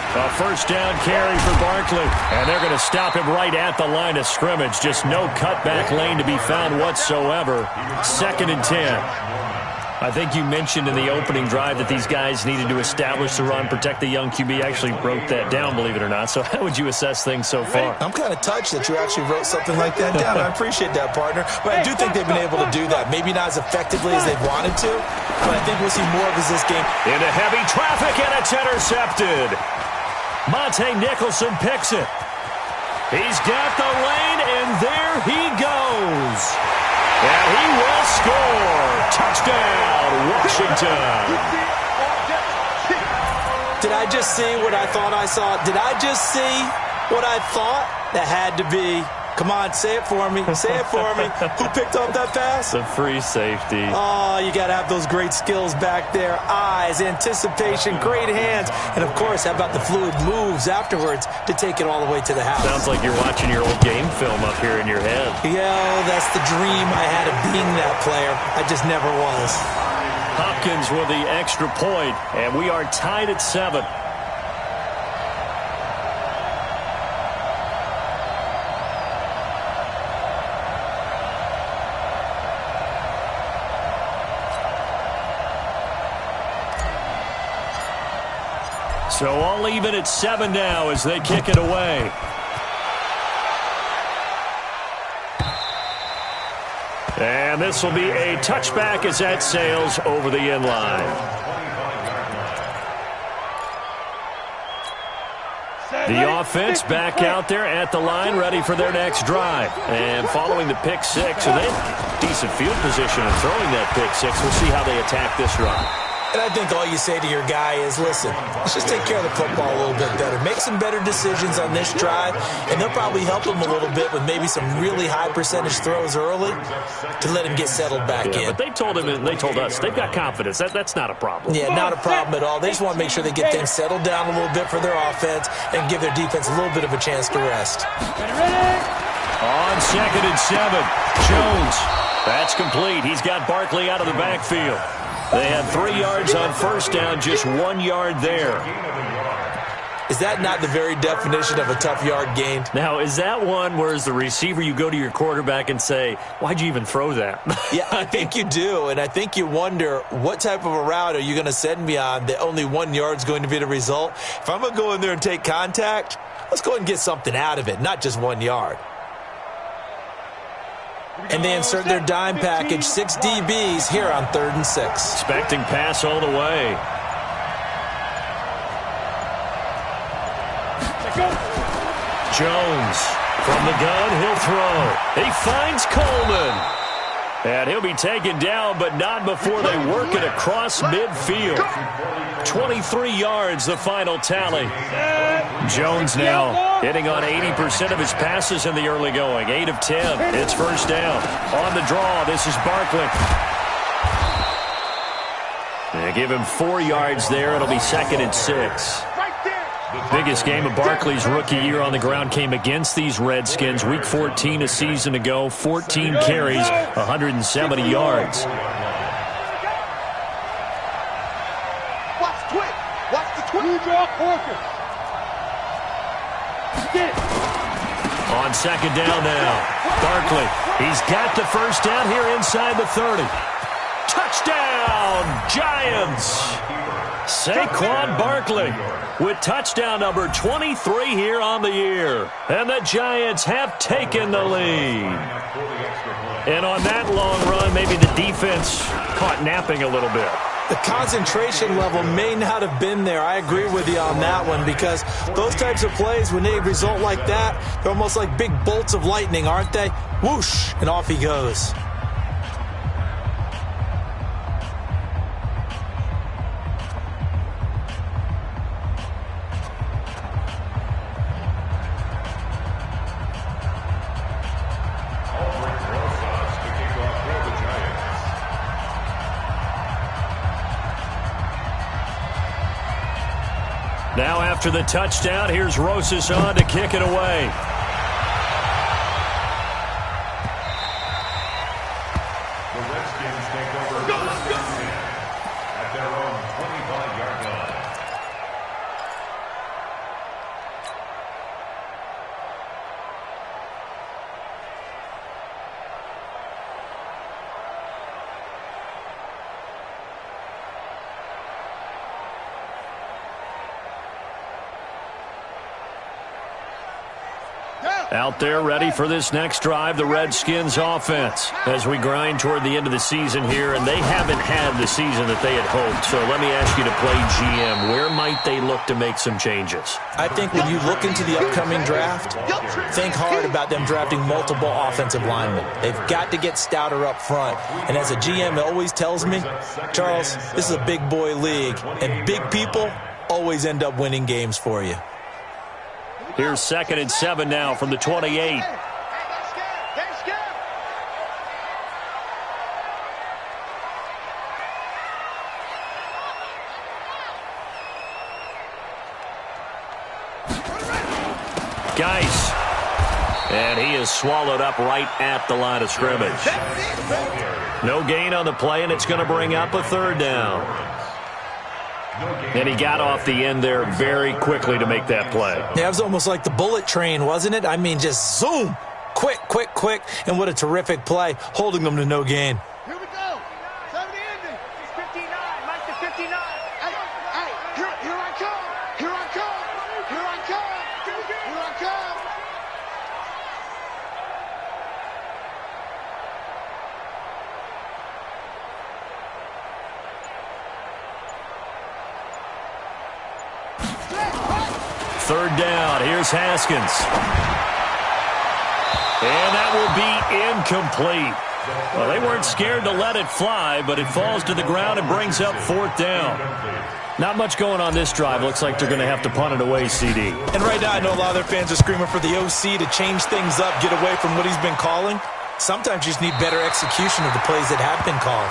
A 1st down carry for Barkley. And they're going to stop him right at the line of scrimmage. Just no cutback lane to be found whatsoever. 2nd and 10. I think you mentioned in the opening drive that these guys needed to establish the run, protect the young QB. Actually wrote that down, believe it or not. So how would you assess things so far? I'm kind of touched that you actually wrote something like that down. I appreciate that, partner. But I do think they've been able to do that. Maybe not as effectively as they wanted to, but I think we'll see more of this game. Into heavy traffic, and it's intercepted. Monte Nicholson picks it. He's got the lane, and there he goes. And he will score. Touchdown, Washington. Did I just see what I thought I saw? Did I just see what I thought? That had to be. Come on, say it for me. Say it for me. Who picked up that pass? The free safety. Oh, you got to have those great skills back there. Eyes, anticipation, great hands. And, of course, how about the fluid moves afterwards to take it all the way to the house? Sounds like you're watching your old game film up here in your head. Yeah, that's the dream I had of being that player. I just never was. Hopkins with the extra point, and we are tied at 7. So all even at 7 now as they kick it away. And this will be a touchback as that sails over the end line. The offense back out there at the line, ready for their next drive. And following the pick six, so they have decent field position in throwing that pick six. We'll see how they attack this drive. And I think all you say to your guy is, listen, let's just take care of the football a little bit better. Make some better decisions on this drive, and they'll probably help him a little bit with maybe some really high percentage throws early to let him get settled back in. But they told him and they told us they've got confidence. That's not a problem. Yeah, not a problem at all. They just want to make sure they get things settled down a little bit for their offense and give their defense a little bit of a chance to rest. On 2nd and 7, Jones. That's complete. He's got Barkley out of the backfield. They had 3 yards on first down, just 1 yard there. Is that not the very definition of a tough yard gain? Now, is that one where as the receiver you go to your quarterback and say, why'd you even throw that? Yeah, I think you do, and I think you wonder what type of a route are you going to send me on that only 1 yard's going to be the result? If I'm going to go in there and take contact, let's go ahead and get something out of it, not just 1 yard. And they insert their dime package, 6 DBs here on 3rd and 6. Expecting pass all the way. Jones from the gun, he'll throw. He finds Coleman. And he'll be taken down, but not before they work it across midfield. 23 yards, the final tally. Jones now hitting on 80% of his passes in the early going. 8 of 10. It's first down. On the draw, this is Barkley. They give him 4 yards there. It'll be 2nd and 6. Biggest game of Barkley's rookie year on the ground came against these Redskins. Week 14 a season ago, 14 carries, 170 yards. Watch the twit. Watch the twit. You draw Porker. On 2nd down now, Barkley. He's got the first down here inside the 30. Touchdown, Giants! Saquon Barkley with touchdown number 23 here on the year. And the Giants have taken the lead. And on that long run, maybe the defense caught napping a little bit. The concentration level may not have been there. I agree with you on that one because those types of plays, when they result like that, they're almost like big bolts of lightning, aren't they? Whoosh, and off he goes. Now after the touchdown, here's Rosas on to kick it away. The Redskins take over first and 10 at their own 25-yard line. Out there ready for this next drive, the Redskins offense as we grind toward the end of the season here, and they haven't had the season that they had hoped. So let me ask you to play GM. Where might they look to make some changes? I think when you look into the upcoming draft, think hard about them drafting multiple offensive linemen. They've got to get stouter up front. And as a GM, it always tells me, Charles, this is a big boy league, and big people always end up winning games for you. Here's 2nd and 7 now from the 28. Geis. And he is swallowed up right at the line of scrimmage. No gain on the play, and it's going to bring up a 3rd down. And he got off the end there very quickly to make that play. Yeah, it was almost like the bullet train, wasn't it? I mean, just zoom. Quick, quick, quick. And what a terrific play, holding them to no gain. Here we go. Time to end it. It's 59. Mike to 59. Hey, here I come. Here I come. Here I come. Here I come. Third down. Here's Haskins. And that will be incomplete. Well, they weren't scared to let it fly, but it falls to the ground and brings up 4th down. Not much going on this drive. Looks like they're going to have to punt it away, CD. And right now, I know a lot of their fans are screaming for the OC to change things up, get away from what he's been calling. Sometimes you just need better execution of the plays that have been called.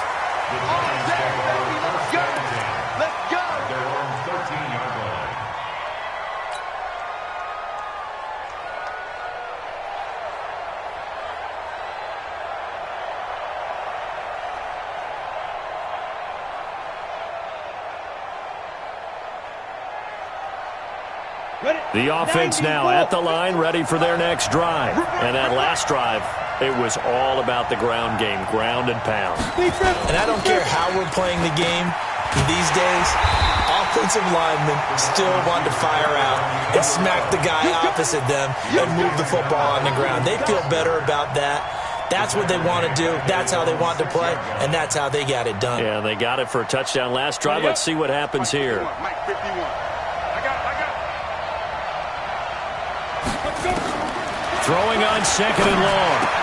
Let's go. Let's go. Their own 13-yard line. The offense now at the line, ready for their next drive. And that last drive, it was all about the ground game, ground and pound. And I don't care how we're playing the game these days, offensive linemen still want to fire out and smack the guy opposite them and move the football on the ground. They feel better about that. That's what they want to do. That's how they want to play, and that's how they got it done. Yeah, they got it for a touchdown last drive. Let's see what happens here. Mike 51. Throwing on 2nd and long.